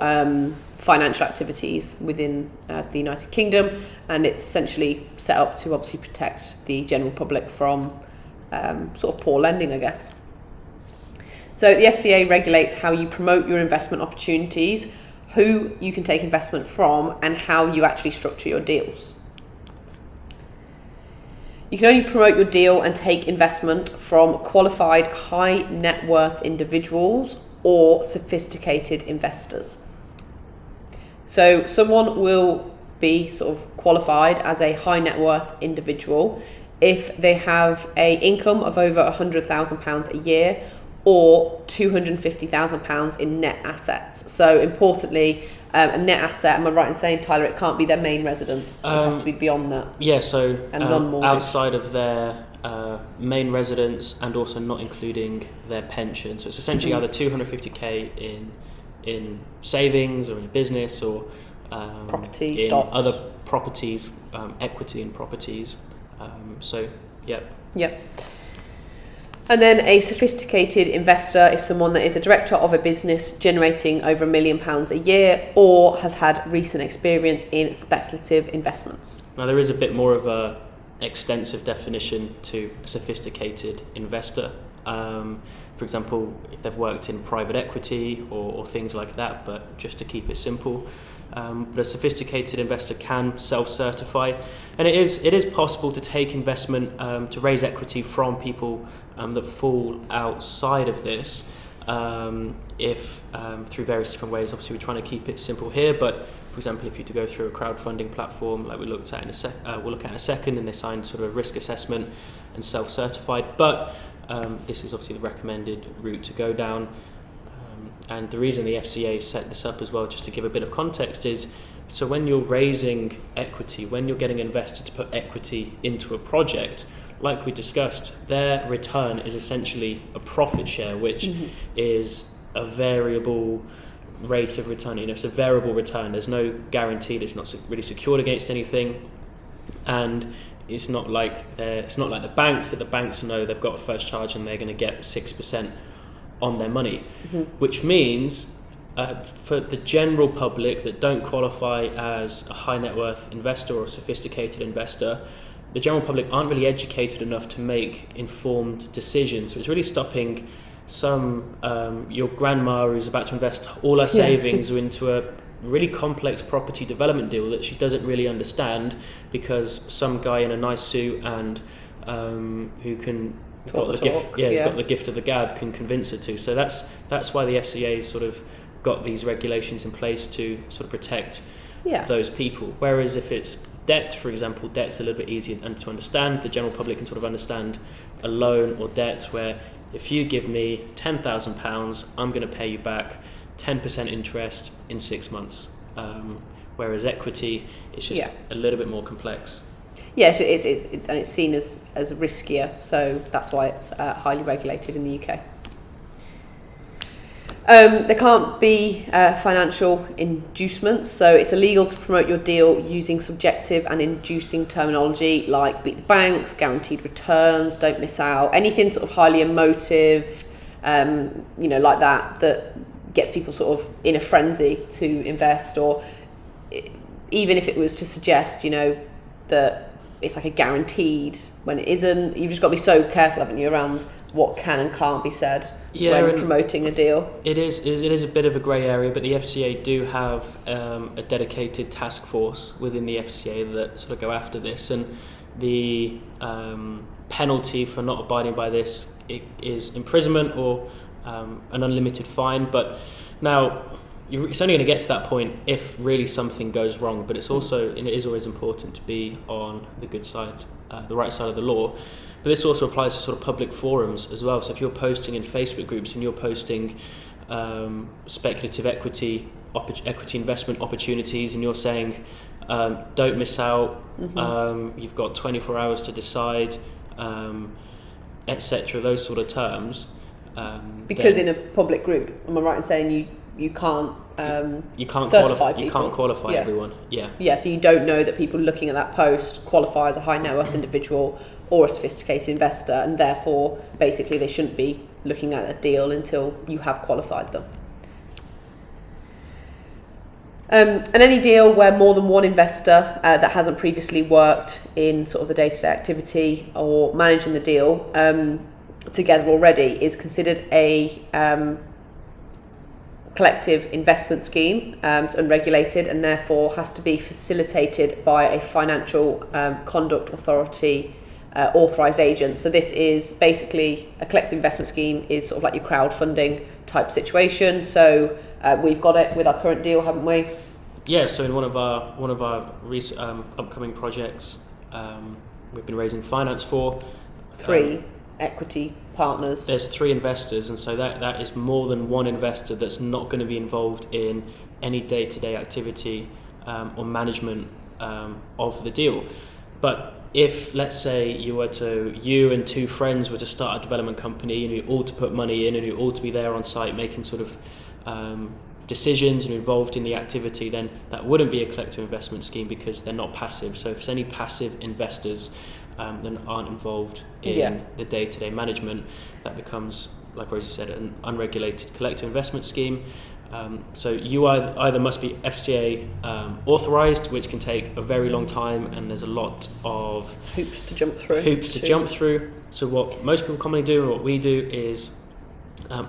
financial activities within the United Kingdom, and it's essentially set up to obviously protect the general public from sort of poor lending, I guess. So the FCA regulates how you promote your investment opportunities, who you can take investment from, and how you actually structure your deals. You can only promote your deal and take investment from qualified high net worth individuals or sophisticated investors. So someone will be sort of qualified as a high net worth individual if they have an income of over £100,000 a year or £250,000 in net assets. So importantly, a net asset, am I right in saying, Tyler, it can't be their main residence? It has to be beyond that. Yeah, so and non-mortgage. Outside of their main residence and also not including their pension. So it's essentially either 250k in savings or in a business or property, in stocks, other properties, equity in properties. So, yeah. Yep. And then a sophisticated investor is someone that is a director of a business generating over £1 million a year or has had recent experience in speculative investments. Now there is a bit more of a extensive definition to a sophisticated investor. For example, if they've worked in private equity or things like that, but just to keep it simple. But a sophisticated investor can self-certify, and it is possible to take investment to raise equity from people that fall outside of this, if through various different ways. Obviously, we're trying to keep it simple here, but for example, if you to go through a crowdfunding platform like we looked at we'll look at in a second, and they signed sort of a risk assessment and self-certified, but this is obviously the recommended route to go down. And the reason the FCA set this up as well, just to give a bit of context, is so when you're raising equity, when you're getting an investor to put equity into a project, like we discussed, their return is essentially a profit share, which is a variable rate of return. You know, it's a variable return. There's no guarantee. It's not really secured against anything, and it's not like the banks, that the banks know they've got a first charge and they're going to get 6% on their money, which means for the general public that don't qualify as a high net worth investor or a sophisticated investor, the general public aren't really educated enough to make informed decisions. So it's really stopping some your grandma who's about to invest all her savings into a really complex property development deal that she doesn't really understand, because some guy in a nice suit and who can got the gift of the gab can convince her to. So that's why the FCA sort of got these regulations in place to sort of protect those people. Whereas if it's debt, for example, debt's a little bit easier to understand. The general public can sort of understand a loan or debt where if you give me £10,000, I'm going to pay you back 10% interest in 6 months. Whereas equity, it's just a little bit more complex. Yes, it's seen as riskier, so that's why it's highly regulated in the UK. There can't be financial inducements, so it's illegal to promote your deal using subjective and inducing terminology like beat the banks, guaranteed returns, don't miss out, anything sort of highly emotive, like that gets people sort of in a frenzy to invest, or even if it was to suggest, that it's like a guaranteed when it isn't. You've just got to be so careful, haven't you, around what can and can't be said when promoting a deal. It is a bit of a grey area, but the FCA do have a dedicated task force within the FCA that sort of go after this, and the penalty for not abiding by this is imprisonment or an unlimited fine. But now it's only going to get to that point if really something goes wrong. But it's also, and it is always important to be on the good side, the right side of the law. But this also applies to sort of public forums as well. So if you're posting in Facebook groups and you're posting speculative equity investment opportunities, and you're saying don't miss out, you've got 24 hours to decide, etc., those sort of terms. Because in a public group, am I right in saying you can't qualify people? You can't qualify everyone. Yeah, so you don't know that people looking at that post qualify as a high net worth individual or a sophisticated investor, and therefore basically they shouldn't be looking at a deal until you have qualified them. And any deal where more than one investor that hasn't previously worked in sort of the day-to-day activity or managing the deal together already is considered a collective investment scheme. It's unregulated and therefore has to be facilitated by a financial conduct authority authorised agent. So this is basically a collective investment scheme is sort of like your crowdfunding type situation. So we've got it with our current deal, haven't we? Yeah. So in one of our upcoming projects, we've been raising finance for 3 equity partners. There's 3 investors, and so that is more than one investor that's not going to be involved in any day-to-day activity or management of the deal. But if, let's say, you and 2 friends were to start a development company, and you all to put money in, and you all to be there on site making sort of decisions and involved in the activity, then that wouldn't be a collective investment scheme because they're not passive. So if there's any passive investors then aren't involved in the day-to-day management, that becomes, like Rosey said, an unregulated collective investment scheme. So you either must be FCA authorised, which can take a very long time, and there's a lot of hoops to jump through. So what most people commonly do, and what we do, is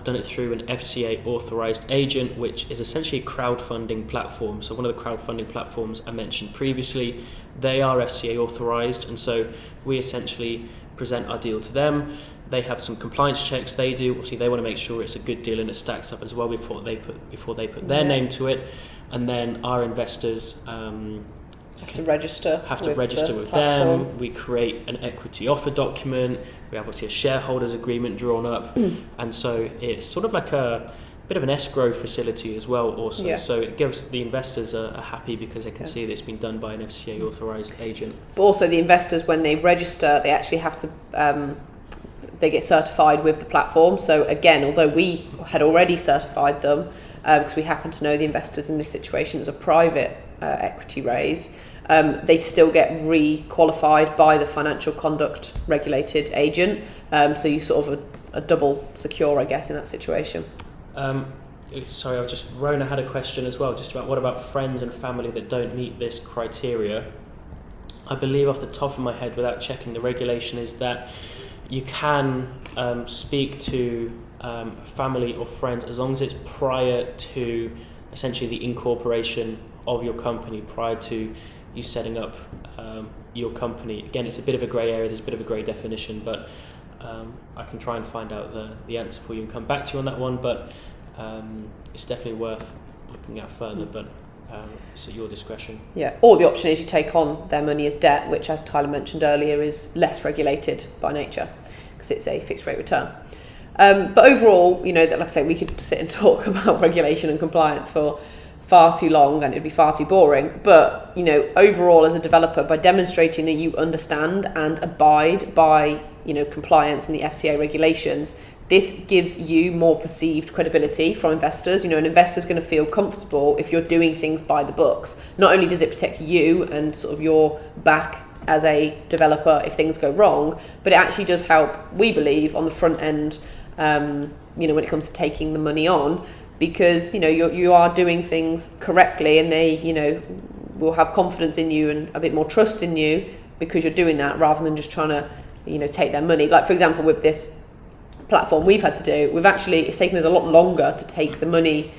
done it through an FCA authorised agent, which is essentially a crowdfunding platform. So one of the crowdfunding platforms I mentioned previously, they are FCA authorised, and so we essentially present our deal to them. They have some compliance checks they do. Obviously, they want to make sure it's a good deal and it stacks up as well before they put their name to it. And then our investors have to register with them. We create an equity offer document. We have obviously a shareholders agreement drawn up, and so it's sort of like a bit of an escrow facility as well. Also, so it gives the investors are happy because they can see that it's been done by an FCA authorised agent. But also the investors, when they register, they actually have to. They get certified with the platform. So again, although we had already certified them, because we happen to know the investors in this situation as a private equity raise, they still get re-qualified by the financial conduct regulated agent. So you sort of a double secure, I guess, in that situation. Sorry, Rona had a question as well, just about what about friends and family that don't meet this criteria. I believe off the top of my head, without checking the regulation, is that you can speak to family or friends as long as it's prior to essentially the incorporation of your company, prior to you setting up your company. Again, it's a bit of a grey area, there's a bit of a grey definition, but I can try and find out the answer for you and come back to you on that one, but it's definitely worth looking at further, but it's at your discretion. Yeah, or the option is you take on their money as debt, which, as Tyler mentioned earlier, is less regulated by nature because it's a fixed rate return. But overall, like I say, we could sit and talk about regulation and compliance for far too long and it'd be far too boring. But, overall as a developer, by demonstrating that you understand and abide by, compliance and the FCA regulations, this gives you more perceived credibility from investors. An investor's going to feel comfortable if you're doing things by the books. Not only does it protect you and sort of your back as a developer if things go wrong, but it actually does help, we believe, on the front end, when it comes to taking the money on, because, you are doing things correctly and they, will have confidence in you and a bit more trust in you because you're doing that rather than just trying to, take their money. Like, for example, with this platform we've had to do, it's taken us a lot longer to take the money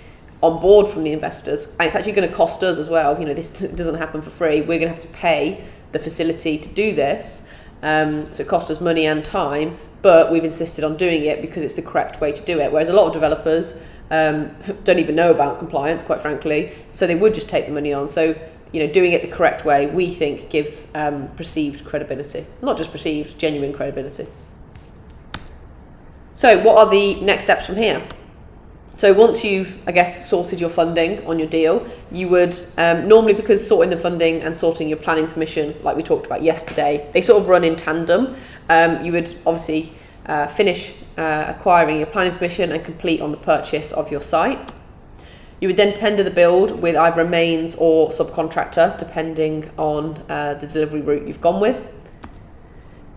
on board from the investors, and it's actually going to cost us as well. This doesn't happen for free. We're going to have to pay the facility to do this, so it costs us money and time, but we've insisted on doing it because it's the correct way to do it. Whereas a lot of developers don't even know about compliance, quite frankly, so they would just take the money on. So, doing it the correct way, we think gives perceived credibility, not just perceived, genuine credibility. So what are the next steps from here? So once you've, sorted your funding on your deal, you would normally, because sorting the funding and sorting your planning permission, like we talked about yesterday, they sort of run in tandem. You would obviously finish acquiring your planning permission and complete on the purchase of your site. You would then tender the build with either a mains or subcontractor, depending on the delivery route you've gone with.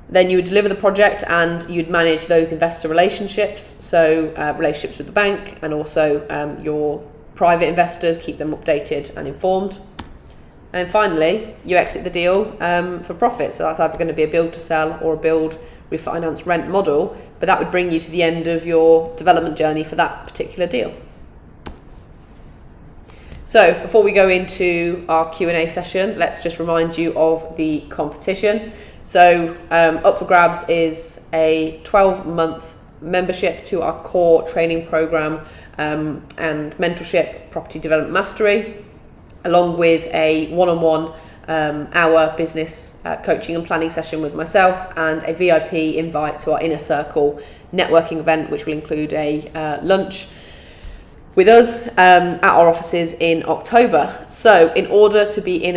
Then you would deliver the project and you'd manage those investor relationships, so relationships with the bank and also your private investors, keep them updated and informed. And finally, you exit the deal for profit. So that's either going to be a build to sell or a build, refinance, rent model, but that would bring you to the end of your development journey for that particular deal. So before we go into our Q&A session, let's just remind you of the competition. So up for grabs is a 12-month membership to our core training program and mentorship, Property Development Mastery, along with a one-on-one hour business coaching and planning session with myself, and a VIP invite to our Inner Circle networking event, which will include a lunch with us at our offices in October. So in order to be in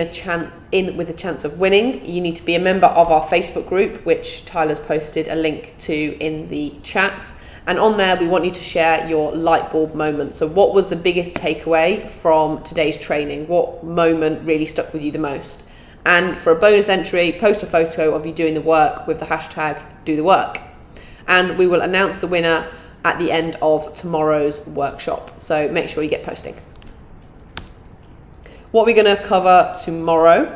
with a chance of winning, you need to be a member of our Facebook group, which Tyler's posted a link to in the chat. And on there, we want you to share your light bulb moment. So what was the biggest takeaway from today's training? What moment really stuck with you the most? And for a bonus entry, post a photo of you doing the work with the hashtag #DoTheWork. And we will announce the winner at the end of tomorrow's workshop. So make sure you get posting. What we're going to cover tomorrow: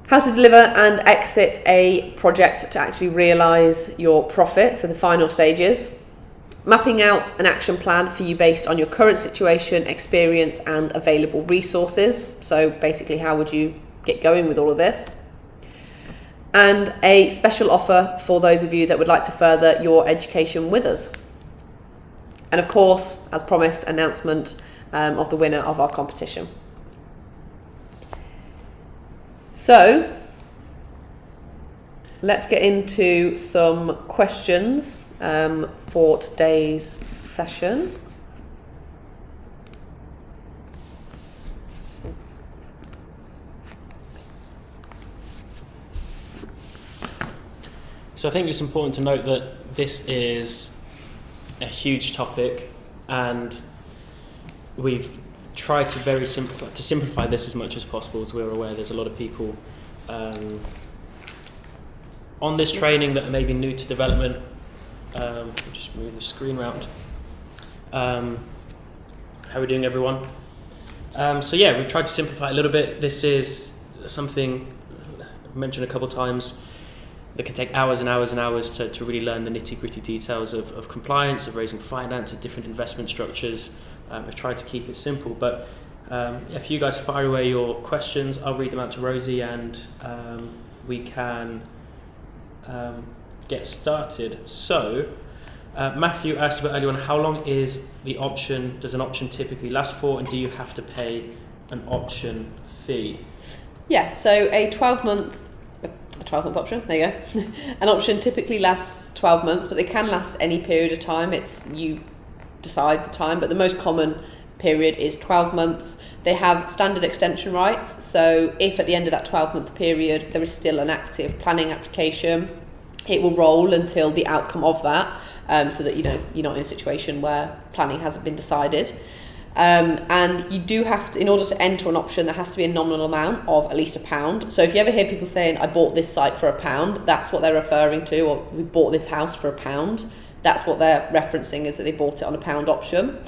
how to deliver and exit a project to actually realise your profit, so the final stages. Mapping out an action plan for you based on your current situation, experience and available resources. So basically, how would you get going with all of this? And a special offer for those of you that would like to further your education with us. And of course, as promised, announcement of the winner of our competition. So let's get into some questions for today's session. So I think it's important to note that this is a huge topic, and we've tried to simplify this as much as possible, as we're aware there's a lot of people on this training that are maybe new to development. I'll just move the screen around. How are we doing, everyone? So yeah, we've tried to simplify it a little bit. This is something I've mentioned a couple of times that can take hours and hours and hours to really learn the nitty-gritty details of compliance, of raising finance, of different investment structures. I've tried to keep it simple, but if you guys fire away your questions, I'll read them out to Rosey, and we can get started. So Matthew asked a bit earlier on, how long does an option typically last for, and do you have to pay an option fee? Yeah, so a 12-month option, there you go. An option typically lasts 12 months, but they can last any period of time. It's you decide the time, but the most common period is 12 months. They have standard extension rights, so if at the end of that 12-month period there is still an active planning application, it will roll until the outcome of that, so that you're not in a situation where planning hasn't been decided. And you do have to, in order to enter an option, there has to be a nominal amount of at least £1. So if you ever hear people saying, I bought this site for £1, that's what they're referring to, or we bought this house for £1. That's what they're referencing, is that they bought it on a £1 option.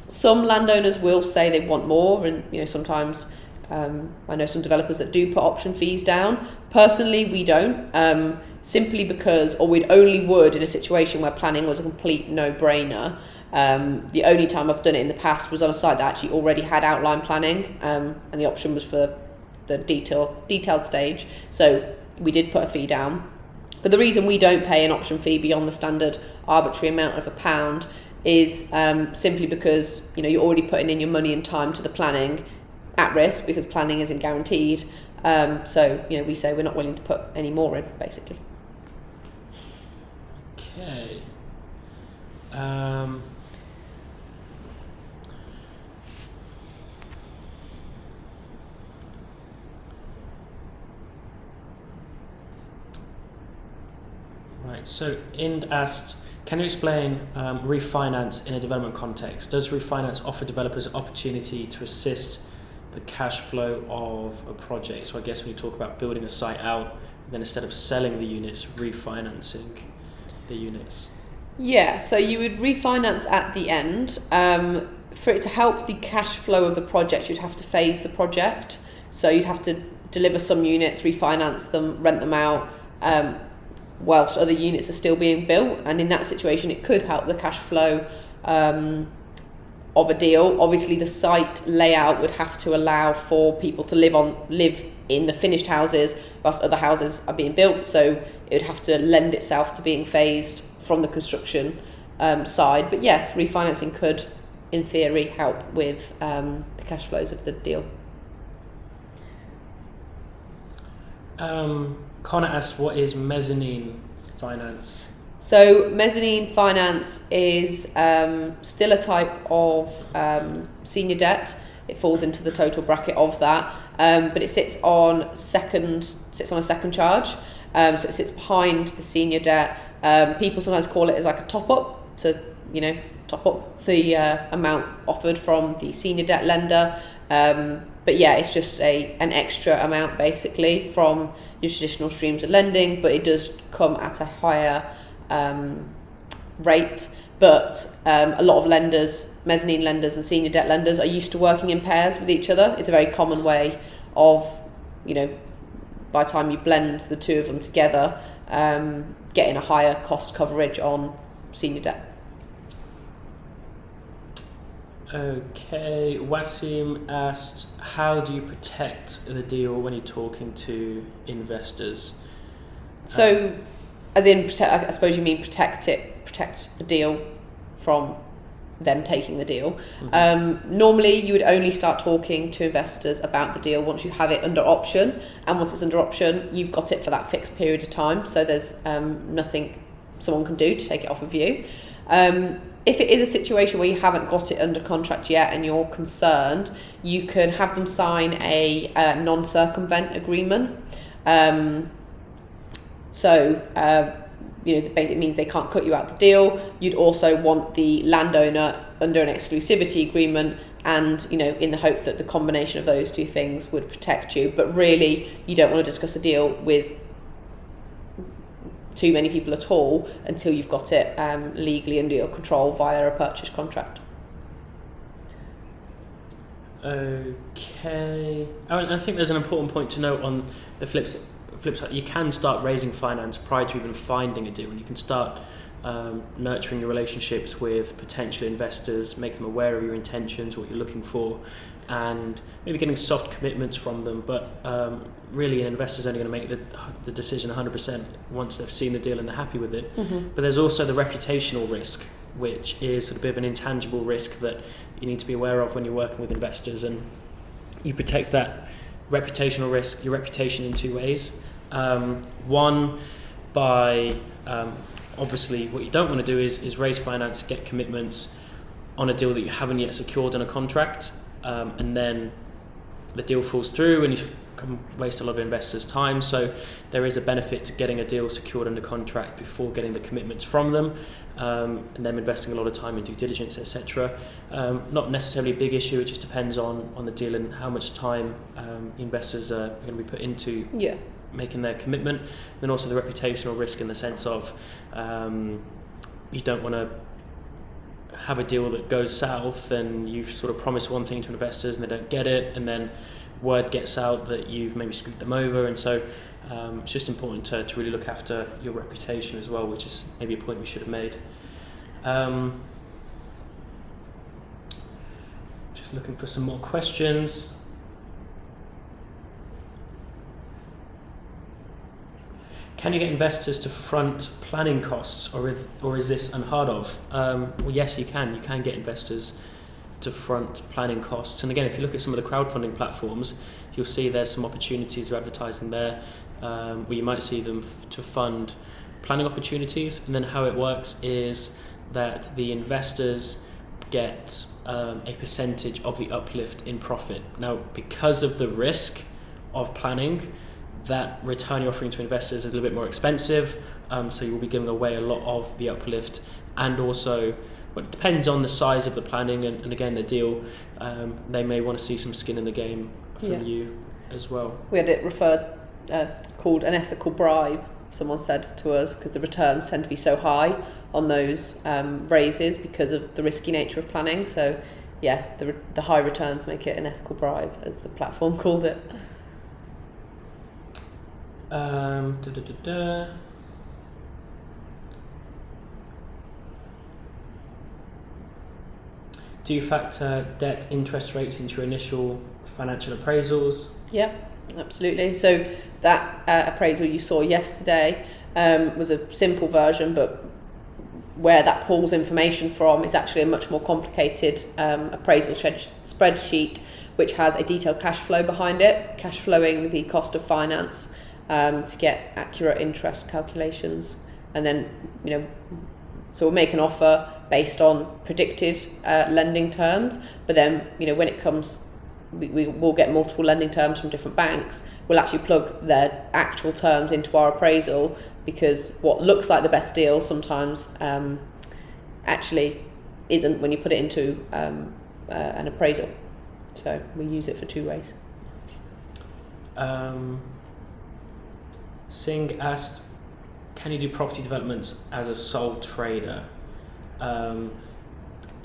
Some landowners will say they want more, and sometimes I know some developers that do put option fees down. Personally, we don't, simply because, or we'd only would in a situation where planning was a complete no-brainer. The only time I've done it in the past was on a site that actually already had outline planning, and the option was for the detailed stage. So we did put a fee down. But the reason we don't pay an option fee beyond the standard arbitrary amount of £1 is simply because you're already putting in your money and time to the planning at risk, because planning isn't guaranteed. So we say we're not willing to put any more in, basically. Okay. Right, so Ind asked, can you explain refinance in a development context? Does refinance offer developers opportunity to assist the cash flow of a project? So I guess when you talk about building a site out, then instead of selling the units, refinancing the units. Yeah, so you would refinance at the end. For it to help the cash flow of the project, you'd have to phase the project. So you'd have to deliver some units, refinance them, rent them out, whilst other units are still being built. And in that situation, it could help the cash flow of a deal. Obviously, the site layout would have to allow for people to live in the finished houses whilst other houses are being built. So it would have to lend itself to being phased from the construction side. But yes, refinancing could, in theory, help with the cash flows of the deal. Connor asked, what is mezzanine finance? So mezzanine finance is still a type of senior debt. It falls into the total bracket of that, but it sits on a second charge. So it sits behind the senior debt. People sometimes call it as like a top up to top up the amount offered from the senior debt lender. But yeah, it's just an extra amount basically from your traditional streams of lending, but it does come at a higher rate. But a lot of lenders, mezzanine lenders and senior debt lenders, are used to working in pairs with each other. It's a very common way of, by the time you blend the two of them together, getting a higher cost coverage on senior debt. Okay, Wasim asked, how do you protect the deal when you're talking to investors? So, as in, I suppose you mean protect the deal from them taking the deal. Mm-hmm. Normally, you would only start talking to investors about the deal once you have it under option, and once it's under option, you've got it for that fixed period of time. So there's nothing someone can do to take it off of you. If it is a situation where you haven't got it under contract yet and you're concerned, you can have them sign a non-circumvent agreement. It means they can't cut you out the deal. You'd also want the landowner under an exclusivity agreement, and in the hope that the combination of those two things would protect you. But really, you don't want to discuss a deal with too many people at all until you've got it legally under your control via a purchase contract. Okay. I think there's an important point to note on the flip side. You can start raising finance prior to even finding a deal, and you can start nurturing your relationships with potential investors, make them aware of your intentions, what you're looking for, and maybe getting soft commitments from them. But really, an investor's only going to make the decision 100% once they've seen the deal and they're happy with it. Mm-hmm. But there's also the reputational risk, which is sort of a bit of an intangible risk that you need to be aware of when you're working with investors, and you protect that reputational risk, your reputation, in two ways. One, by obviously what you don't want to do is raise finance, get commitments on a deal that you haven't yet secured in a contract, and then the deal falls through and you waste a lot of investors' time. So there is a benefit to getting a deal secured under contract before getting the commitments from them, and them investing a lot of time in due diligence, etc. Not necessarily a big issue. It just depends on the deal and how much time investors are going to be put into making their commitment. Then also the reputational risk in the sense of you don't want to have a deal that goes south and you've sort of promised one thing to investors and they don't get it, and then word gets out that you've maybe screwed them over. And so it's just important to really look after your reputation as well, which is maybe a point we should have made. Just looking for some more questions. Can you get investors to front planning costs, or is this unheard of? Well, yes, you can. You can get investors to front planning costs. And again, if you look at some of the crowdfunding platforms, you'll see there's some opportunities they're advertising there, where you might see them to fund planning opportunities. And then how it works is that the investors get a percentage of the uplift in profit. Now, because of the risk of planning, that return you're offering to investors is a little bit more expensive, so you will be giving away a lot of the uplift. And also, well, it depends on the size of the planning and again the deal, they may want to see some skin in the game from you as well. We had it referred called an ethical bribe, someone said to us, because the returns tend to be so high on those raises because of the risky nature of planning. So yeah, the high returns make it an ethical bribe, as the platform called it. Do you factor debt interest rates into your initial financial appraisals? Yeah, absolutely. So that appraisal you saw yesterday was a simple version, but where that pulls information from is actually a much more complicated appraisal spreadsheet, which has a detailed cash flow behind it, cash flowing the cost of finance to get accurate interest calculations. And then, so we'll make an offer based on predicted lending terms, but then, when it comes, we will get multiple lending terms from different banks. We'll actually plug their actual terms into our appraisal, because what looks like the best deal sometimes actually isn't when you put it into an appraisal. So we use it for two ways. Singh asked, can you do property developments as a sole trader?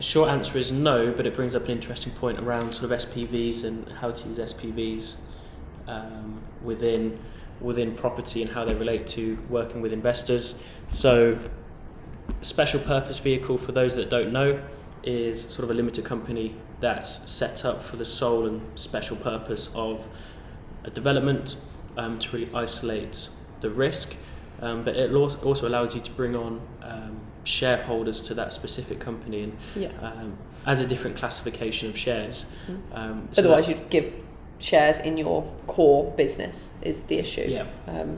Short answer is no, but it brings up an interesting point around sort of SPVs and how to use SPVs within property and how they relate to working with investors. So special purpose vehicle, for those that don't know, is sort of a limited company that's set up for the sole and special purpose of a development, to really isolate the risk, but it also allows you to bring on shareholders to that specific company, and as a different classification of shares. So otherwise you'd give shares in your core business is the issue. Yeah.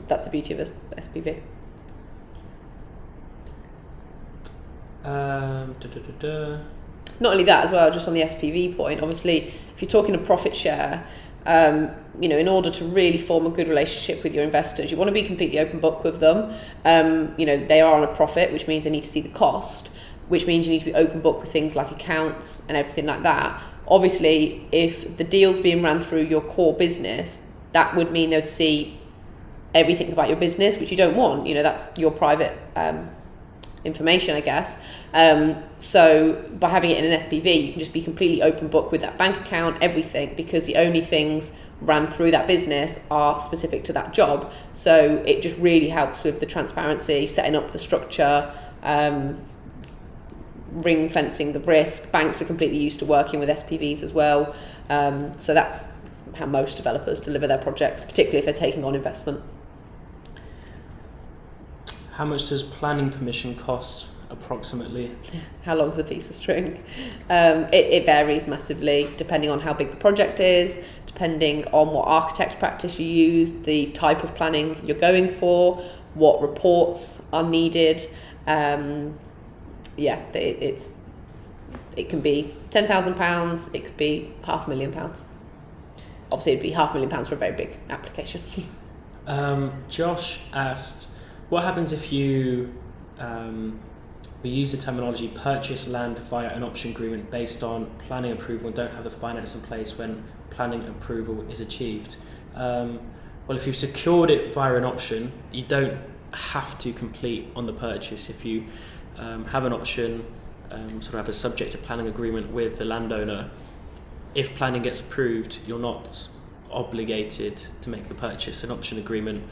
That's the beauty of a SPV. Not only that as well, just on the SPV point, obviously if you're talking a profit share, in order to really form a good relationship with your investors, you want to be completely open book with them. They are on a profit, which means they need to see the cost, which means you need to be open book with things like accounts and everything like that. Obviously, if the deal's being ran through your core business, that would mean they'd see everything about your business, which you don't want. That's your private information, I guess. So by having it in an SPV, you can just be completely open book with that bank account, everything, because the only things ran through that business are specific to that job. So it just really helps with the transparency, setting up the structure, ring fencing the risk. Banks are completely used to working with SPVs as well. So that's how most developers deliver their projects, particularly if they're taking on investment. How much does planning permission cost approximately? How long's a piece of string? It varies massively depending on how big the project is, depending on what architect practice you use, the type of planning you're going for, what reports are needed. It can be £10,000, it could be £500,000. Obviously it'd be £500,000 for a very big application. Josh asked, what happens if you, we use the terminology purchase land via an option agreement based on planning approval and don't have the finance in place when planning approval is achieved? Well, if you've secured it via an option, you don't have to complete on the purchase. If you have an option, sort of have a subject to planning agreement with the landowner, if planning gets approved, you're not obligated to make the purchase. An option agreement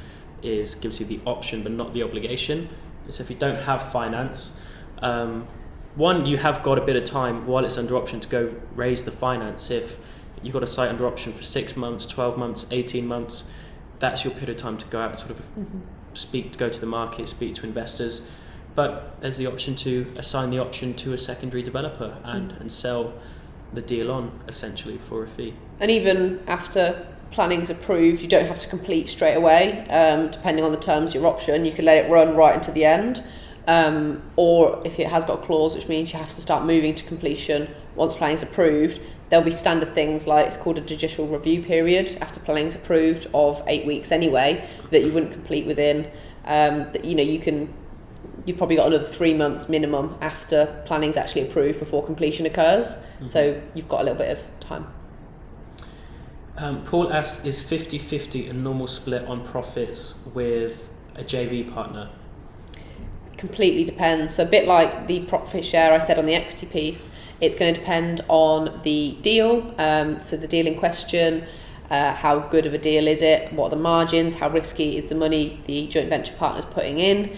gives you the option but not the obligation. So if you don't have finance, you have got a bit of time while it's under option to go raise the finance. If you've got a site under option for 6 months, 12 months, 18 months, that's your period of time to go out and sort of go to the market, speak to investors, but there's the option to assign the option to a secondary developer and sell the deal on essentially for a fee. And even after planning's approved, you don't have to complete straight away. Depending on the terms of your option, you can let it run right into the end. Or if it has got a clause, which means you have to start moving to completion once planning's approved, there'll be standard things like, it's called a judicial review period after planning's approved of 8 weeks anyway, that you wouldn't complete within. You've probably got another 3 months minimum after planning's actually approved before completion occurs. So you've got a little bit of time. Paul asked, is 50-50 a normal split on profits with a JV partner? Completely depends. So a bit like the profit share I said on the equity piece, it's going to depend on the deal. So the deal in question, how good of a deal is it, what are the margins, how risky is the money the joint venture partner's putting in,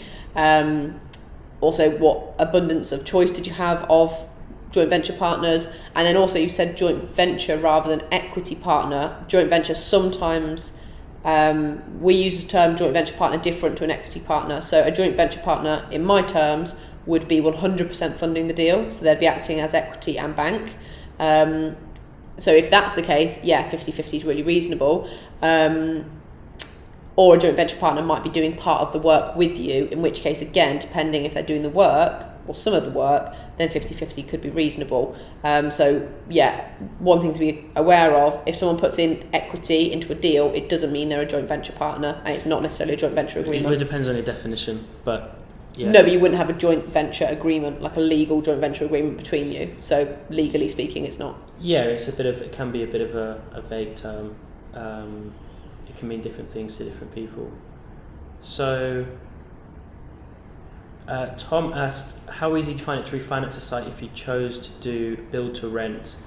also what abundance of choice did you have of joint venture partners, and then also you said joint venture rather than equity partner. Joint venture sometimes, we use the term joint venture partner different to an equity partner. So a joint venture partner in my terms would be 100% funding the deal, so they'd be acting as equity and bank. So if that's the case, yeah, 50-50 is really reasonable. Or a joint venture partner might be doing part of the work with you, in which case, again, depending if they're doing the work or some of the work, then 50-50 could be reasonable. So yeah, one thing to be aware of, if someone puts in equity into a deal, it doesn't mean they're a joint venture partner, and it's not necessarily a joint venture agreement. It depends on your definition, but yeah. No, but you wouldn't have a joint venture agreement, like a legal joint venture agreement between you. So legally speaking, it's not. Yeah, it can be a bit of a vague term. It can mean different things to different people. So Tom asked, how easy do you find it to refinance a site if you chose to do build to rent,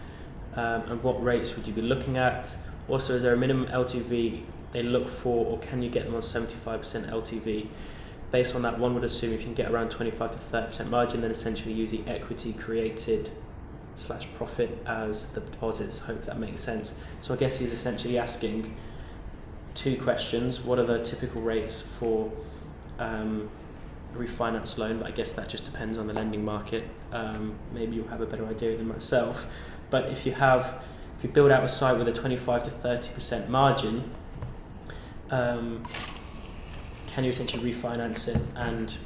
and what rates would you be looking at? Also, is there a minimum LTV they look for, or can you get them on 75% LTV? Based on that, one would assume if you can get around 25 to 30% margin, then essentially use the equity created / profit as the deposits. Hope that makes sense. So I guess he's essentially asking two questions. What are the typical rates for refinance loan? But I guess that just depends on the lending market. Maybe you'll have a better idea than myself. But if you build out a site with a 25 to 30% margin, can you essentially refinance it, and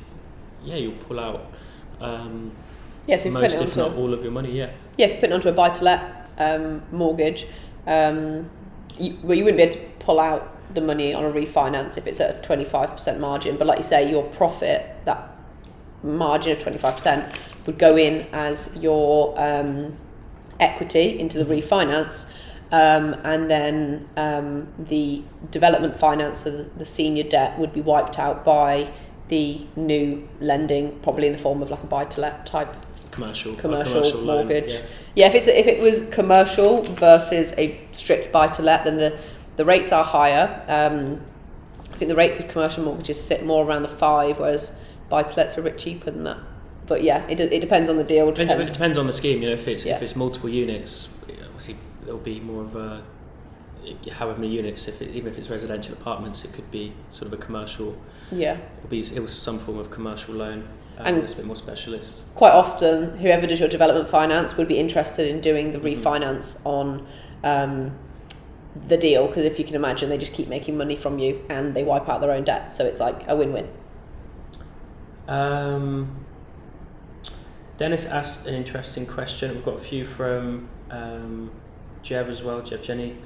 you'll pull out Yes, if most, if not all, of your money. Yeah, if you put it onto a buy-to-let mortgage, you wouldn't be able to pull out the money on a refinance if it's at a 25% margin. But like you say, your profit, that margin of 25%, would go in as your equity into the refinance, and then the development finance, so the senior debt, would be wiped out by the new lending, probably in the form of like a buy-to-let type commercial mortgage. Loan, if it was commercial versus a strict buy-to-let, then the rates are higher. I think the rates of commercial mortgages sit more around the 5, whereas buy-to-lets are a bit cheaper than that. But yeah, it depends on the deal. It depends on the scheme. If it's multiple units, obviously there'll be more of a however many units. Even if it's residential apartments, it could be sort of a commercial. Yeah. It was some form of commercial loan. And it's a bit more specialist. Quite often, whoever does your development finance would be interested in doing the refinance on the deal, because if you can imagine, they just keep making money from you and they wipe out their own debt, so it's like a win-win. Dennis asked an interesting question. We've got a few from Jev as well, Jenny.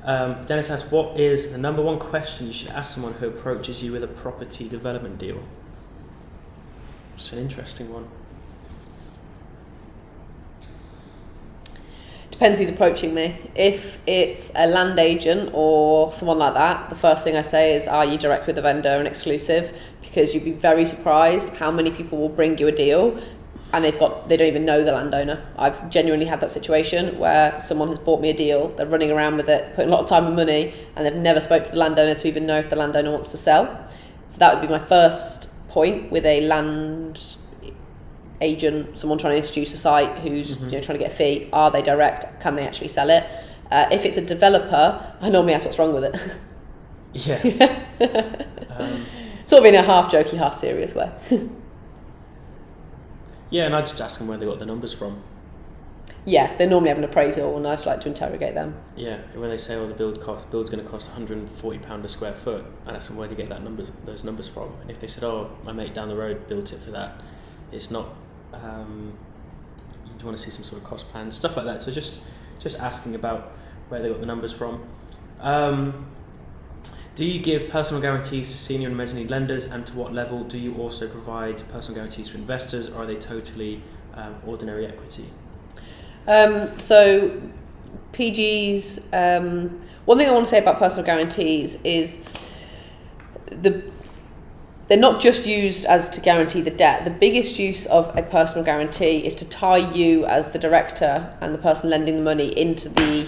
Dennis asked, what is the number one question you should ask someone who approaches you with a property development deal? It's an interesting one. Depends who's approaching me. If it's a land agent or someone like that, the first thing I say is, are you direct with the vendor and exclusive? Because you'd be very surprised how many people will bring you a deal and they don't even know the landowner. I've genuinely had that situation where someone has bought me a deal, they're running around with it, putting a lot of time and money, and they've never spoke to the landowner to even know if the landowner wants to sell. So that would be my first point with a land agent, someone trying to introduce a site who's trying to get a fee. Are they direct? Can they actually sell it? If it's a developer, I normally ask what's wrong with it. Yeah. Sort of in a half jokey, half serious way. Yeah, and I just ask them where they got the numbers from. Yeah, they normally have an appraisal, and I just like to interrogate them. Yeah, when they say, "Oh, the build's going to cost £140 a square foot," I ask them where do you get those numbers from. And if they said, "Oh, my mate down the road built it for that," it's not. You want to see some sort of cost plan, stuff like that. So just asking about where they got the numbers from. Do you give personal guarantees to senior and mezzanine lenders, and to what level? Do you also provide personal guarantees for investors, or are they totally ordinary equity? So PGs, one thing I want to say about personal guarantees is they're not just used as to guarantee the debt. The biggest use of a personal guarantee is to tie you as the director and the person lending the money into the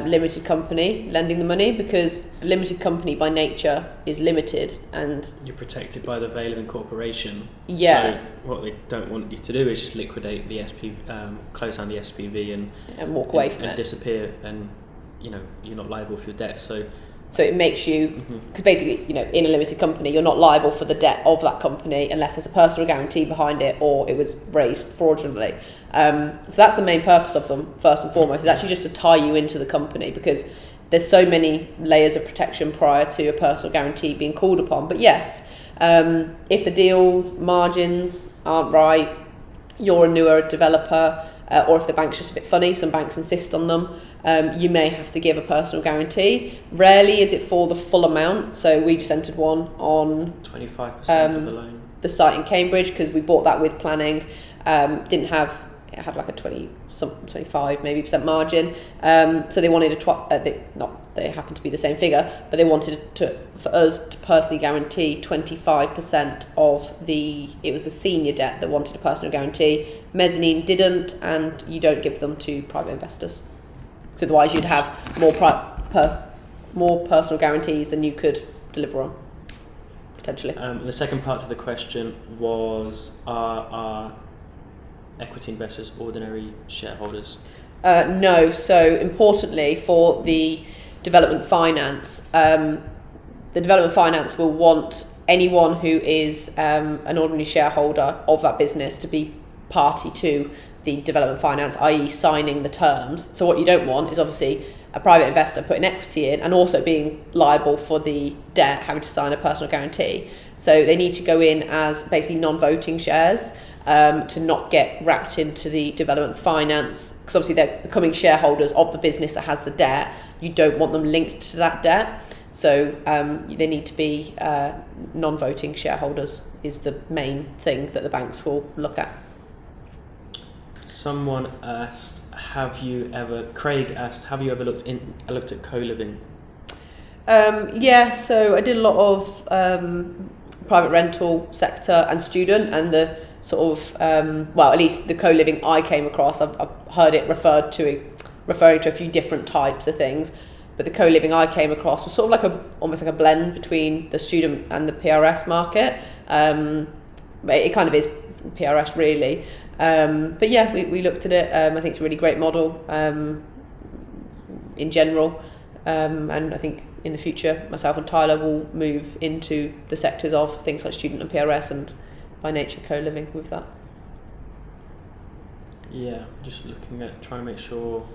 limited company lending the money, because a limited company by nature is limited and you're protected by the veil of incorporation. Yeah. So what they don't want you to do is just liquidate the SPV, close down the SPV and walk away from it and disappear, and you're not liable for your debt. So it makes you, because basically, in a limited company, you're not liable for the debt of that company unless there's a personal guarantee behind it or it was raised fraudulently. So that's the main purpose of them, first and foremost, is actually just to tie you into the company, because there's so many layers of protection prior to a personal guarantee being called upon. But yes, if the deals, margins aren't right, you're a newer developer, or if the bank's just a bit funny, some banks insist on them, you may have to give a personal guarantee. Rarely is it for the full amount. So we just entered one on 25% of the loan. The site in Cambridge, because we bought that with planning. It had like a 25 maybe % margin. So they wanted they happened to be the same figure, but they wanted for us to personally guarantee 25% of it was the senior debt that wanted a personal guarantee. Mezzanine didn't, and you don't give them to private investors. So otherwise you'd have more personal guarantees than you could deliver on, potentially. The second part of the question was, are equity investors ordinary shareholders? No. So importantly, for the development finance, the development finance will want anyone who is an ordinary shareholder of that business to be party to the development finance, i.e. signing the terms. So what you don't want is obviously a private investor putting equity in and also being liable for the debt, having to sign a personal guarantee. So they need to go in as basically non-voting shares, to not get wrapped into the development finance, because obviously they're becoming shareholders of the business that has the debt. You don't want them linked to that debt. So they need to be non-voting shareholders is the main thing that the banks will look at. Someone asked, Craig asked, have you ever looked at co-living? Yeah, so I did a lot of private rental sector and student, and the sort of, at least the co-living I came across, I've heard it referring to a few different types of things, but the co-living I came across was sort of almost like a blend between the student and the PRS market. It kind of is PRS really. But yeah, we looked at it. I think it's a really great model in general, and I think in the future myself and Tyler will move into the sectors of things like student and PRS, and by nature co-living with that. Yeah, just looking at trying to make sure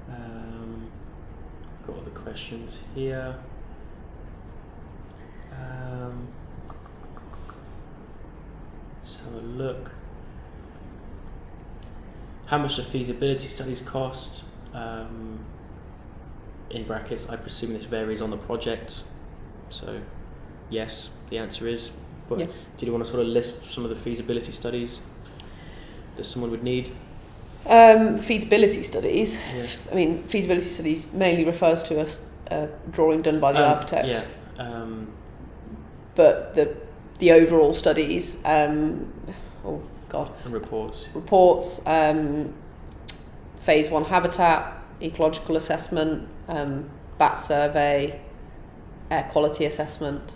I've got all the questions here. Let's have a look. How much do feasibility studies cost? In brackets, I presume this varies on the project. So, yes, the answer is. But yeah. Do you want to sort of list some of the feasibility studies that someone would need? Feasibility studies. Yeah. I mean, feasibility studies mainly refers to a drawing done by the architect. Yeah. But the overall studies. And reports. Phase 1 habitat, ecological assessment, bat survey, air quality assessment,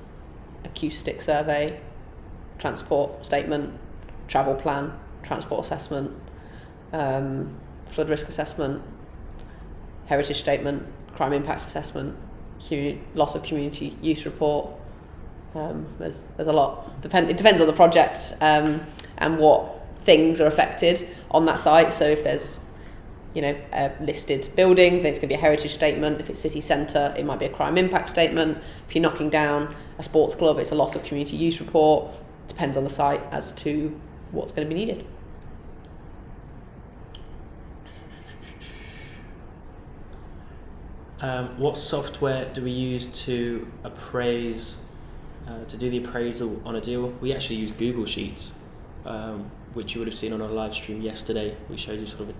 acoustic survey, transport statement, travel plan, transport assessment, flood risk assessment, heritage statement, crime impact assessment, loss of community use report, There's a lot. It depends on the project and what things are affected on that site. So if there's a listed building, then it's going to be a heritage statement. If it's city centre, it might be a crime impact statement. If you're knocking down a sports club, it's a loss of community use report. Depends on the site as to what's going to be needed. What software do we use to appraise, to do the appraisal on a deal? We actually use Google Sheets, which you would have seen on our live stream yesterday. We showed you sort of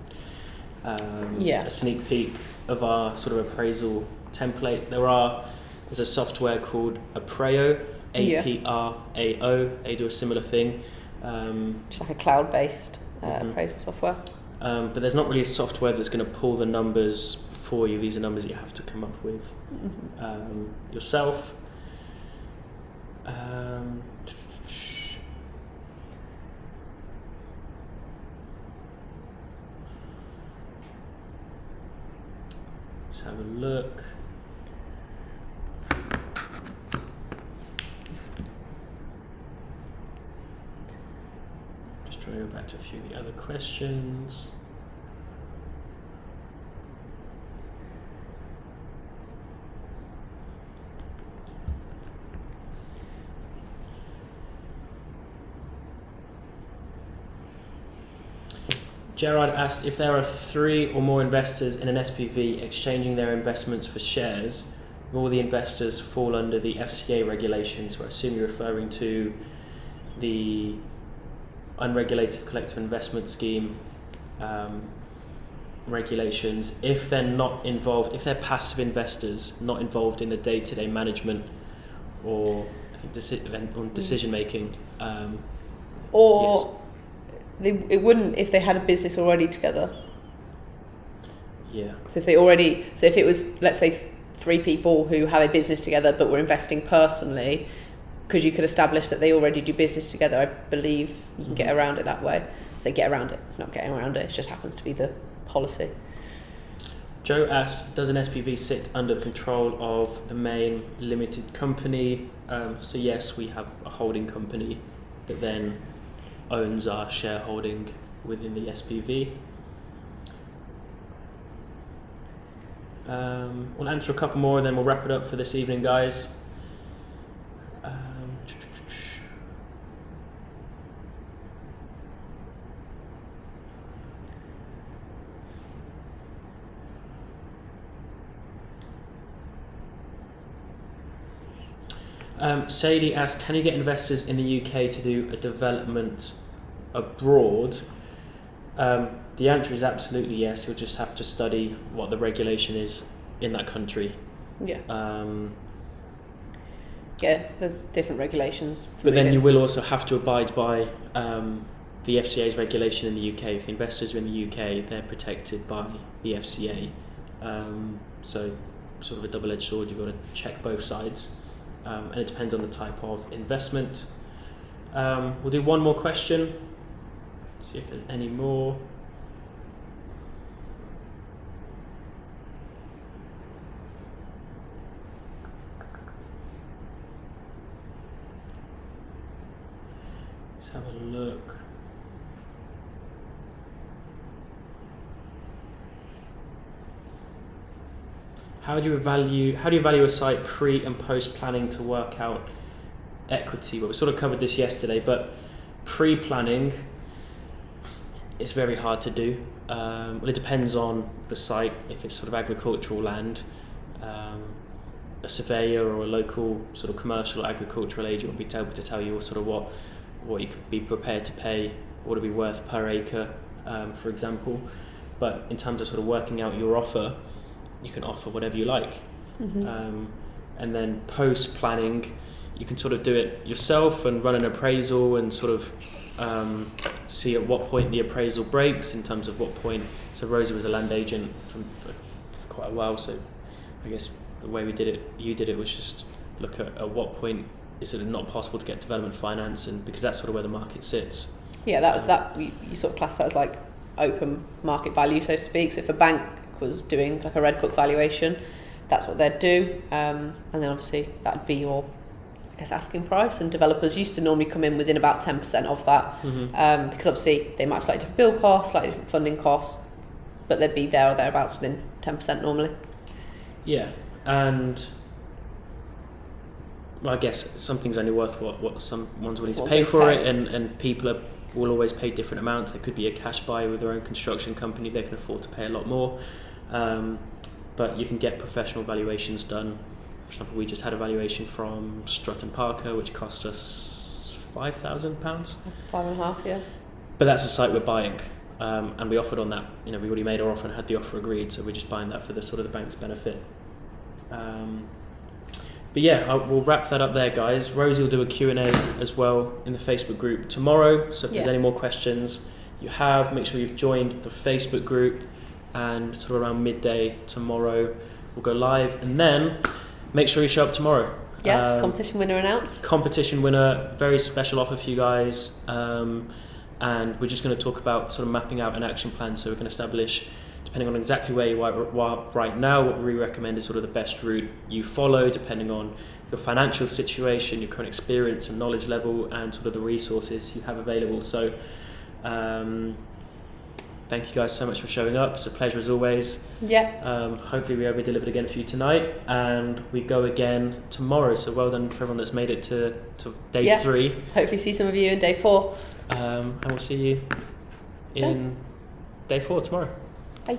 a sneak peek of our sort of appraisal template. There's a software called Appraise, A-P-R-A-O. They do a similar thing. Just like a cloud-based appraisal software. But there's not really a software that's going to pull the numbers for you. These are numbers that you have to come up with yourself. Let's have a look. Just trying to go back to a few of the other questions. Gerard asked if there are 3 or more investors in an SPV exchanging their investments for shares, will all the investors fall under the FCA regulations? So I assume you're referring to the unregulated collective investment scheme regulations. If they're not involved, if they're passive investors, not involved in the day-to-day management or decision making, yes. It wouldn't if they had a business already together. Yeah. So if it was, let's say, 3 people who have a business together but were investing personally, because you could establish that they already do business together, I believe you can get around it that way. So get around it. It's not getting around it. It just happens to be the policy. Joe asked, does an SPV sit under the control of the main limited company? So yes, we have a holding company that then owns our shareholding within the SPV. We'll answer a couple more and then we'll wrap it up for this evening, guys. Sadie asked, can you get investors in the UK to do a development abroad? The answer is absolutely yes. You'll just have to study what the regulation is in that country. Yeah. Yeah, there's different regulations. But then you will also have to abide by the FCA's regulation in the UK. If the investors are in the UK, they're protected by the FCA. So sort of a double-edged sword, you've got to check both sides. And it depends on the type of investment. We'll do one more question. See if there's any more. Let's have a look. How do you value a site pre and post planning to work out equity? Well, we sort of covered this yesterday, but pre-planning is very hard to do. Well, it depends on the site. If it's sort of agricultural land, a surveyor or a local sort of commercial agricultural agent will be able to tell you sort of what you could be prepared to pay, what it would be worth per acre, for example. But in terms of sort of working out your offer, you can offer whatever you like. And then post planning, you can sort of do it yourself and run an appraisal and sort of see at what point the appraisal breaks in terms of what point. So Rosey was a land agent for quite a while, so I guess the way you did it was just look at what point is it not possible to get development finance, and because that's sort of where the market sits. Yeah, that was that. You sort of class that as like open market value, so to speak. So if a bank was doing like a red book valuation, that's what they'd do, and then obviously that'd be your guess, asking price, and developers used to normally come in within about 10% of that, because obviously they might have slightly different build costs, slightly different funding costs, but they'd be there or thereabouts within 10% normally. Yeah, and well, I guess something's only worth what someone's willing to pay for it, and people will always pay different amounts. They could be a cash buyer with their own construction company, they can afford to pay a lot more, but you can get professional valuations done. For example, we just had a valuation from Strutt & Parker, which cost us £5,000. 5.5, yeah. But that's a site we're buying, and we offered on that. We already made our offer and had the offer agreed, so we're just buying that for the sort of the bank's benefit. But yeah, we'll wrap that up there, guys. Rosey will do a Q&A as well in the Facebook group tomorrow. So if there's any more questions you have, make sure you've joined the Facebook group, and sort of around midday tomorrow we'll go live, and then make sure you show up tomorrow. Yeah, competition winner announced. Competition winner, very special offer for you guys. And we're just going to talk about sort of mapping out an action plan. So we're going to establish, depending on exactly where you are right now, what we recommend is sort of the best route you follow, depending on your financial situation, your current experience and knowledge level, and sort of the resources you have available. So thank you guys so much for showing up. It's a pleasure as always. Yeah. Hopefully we over-delivered again for you tonight, and we go again tomorrow. So well done for everyone that's made it to day 3. Hopefully see some of you in day 4. And we'll see you in day 4 tomorrow. Bye.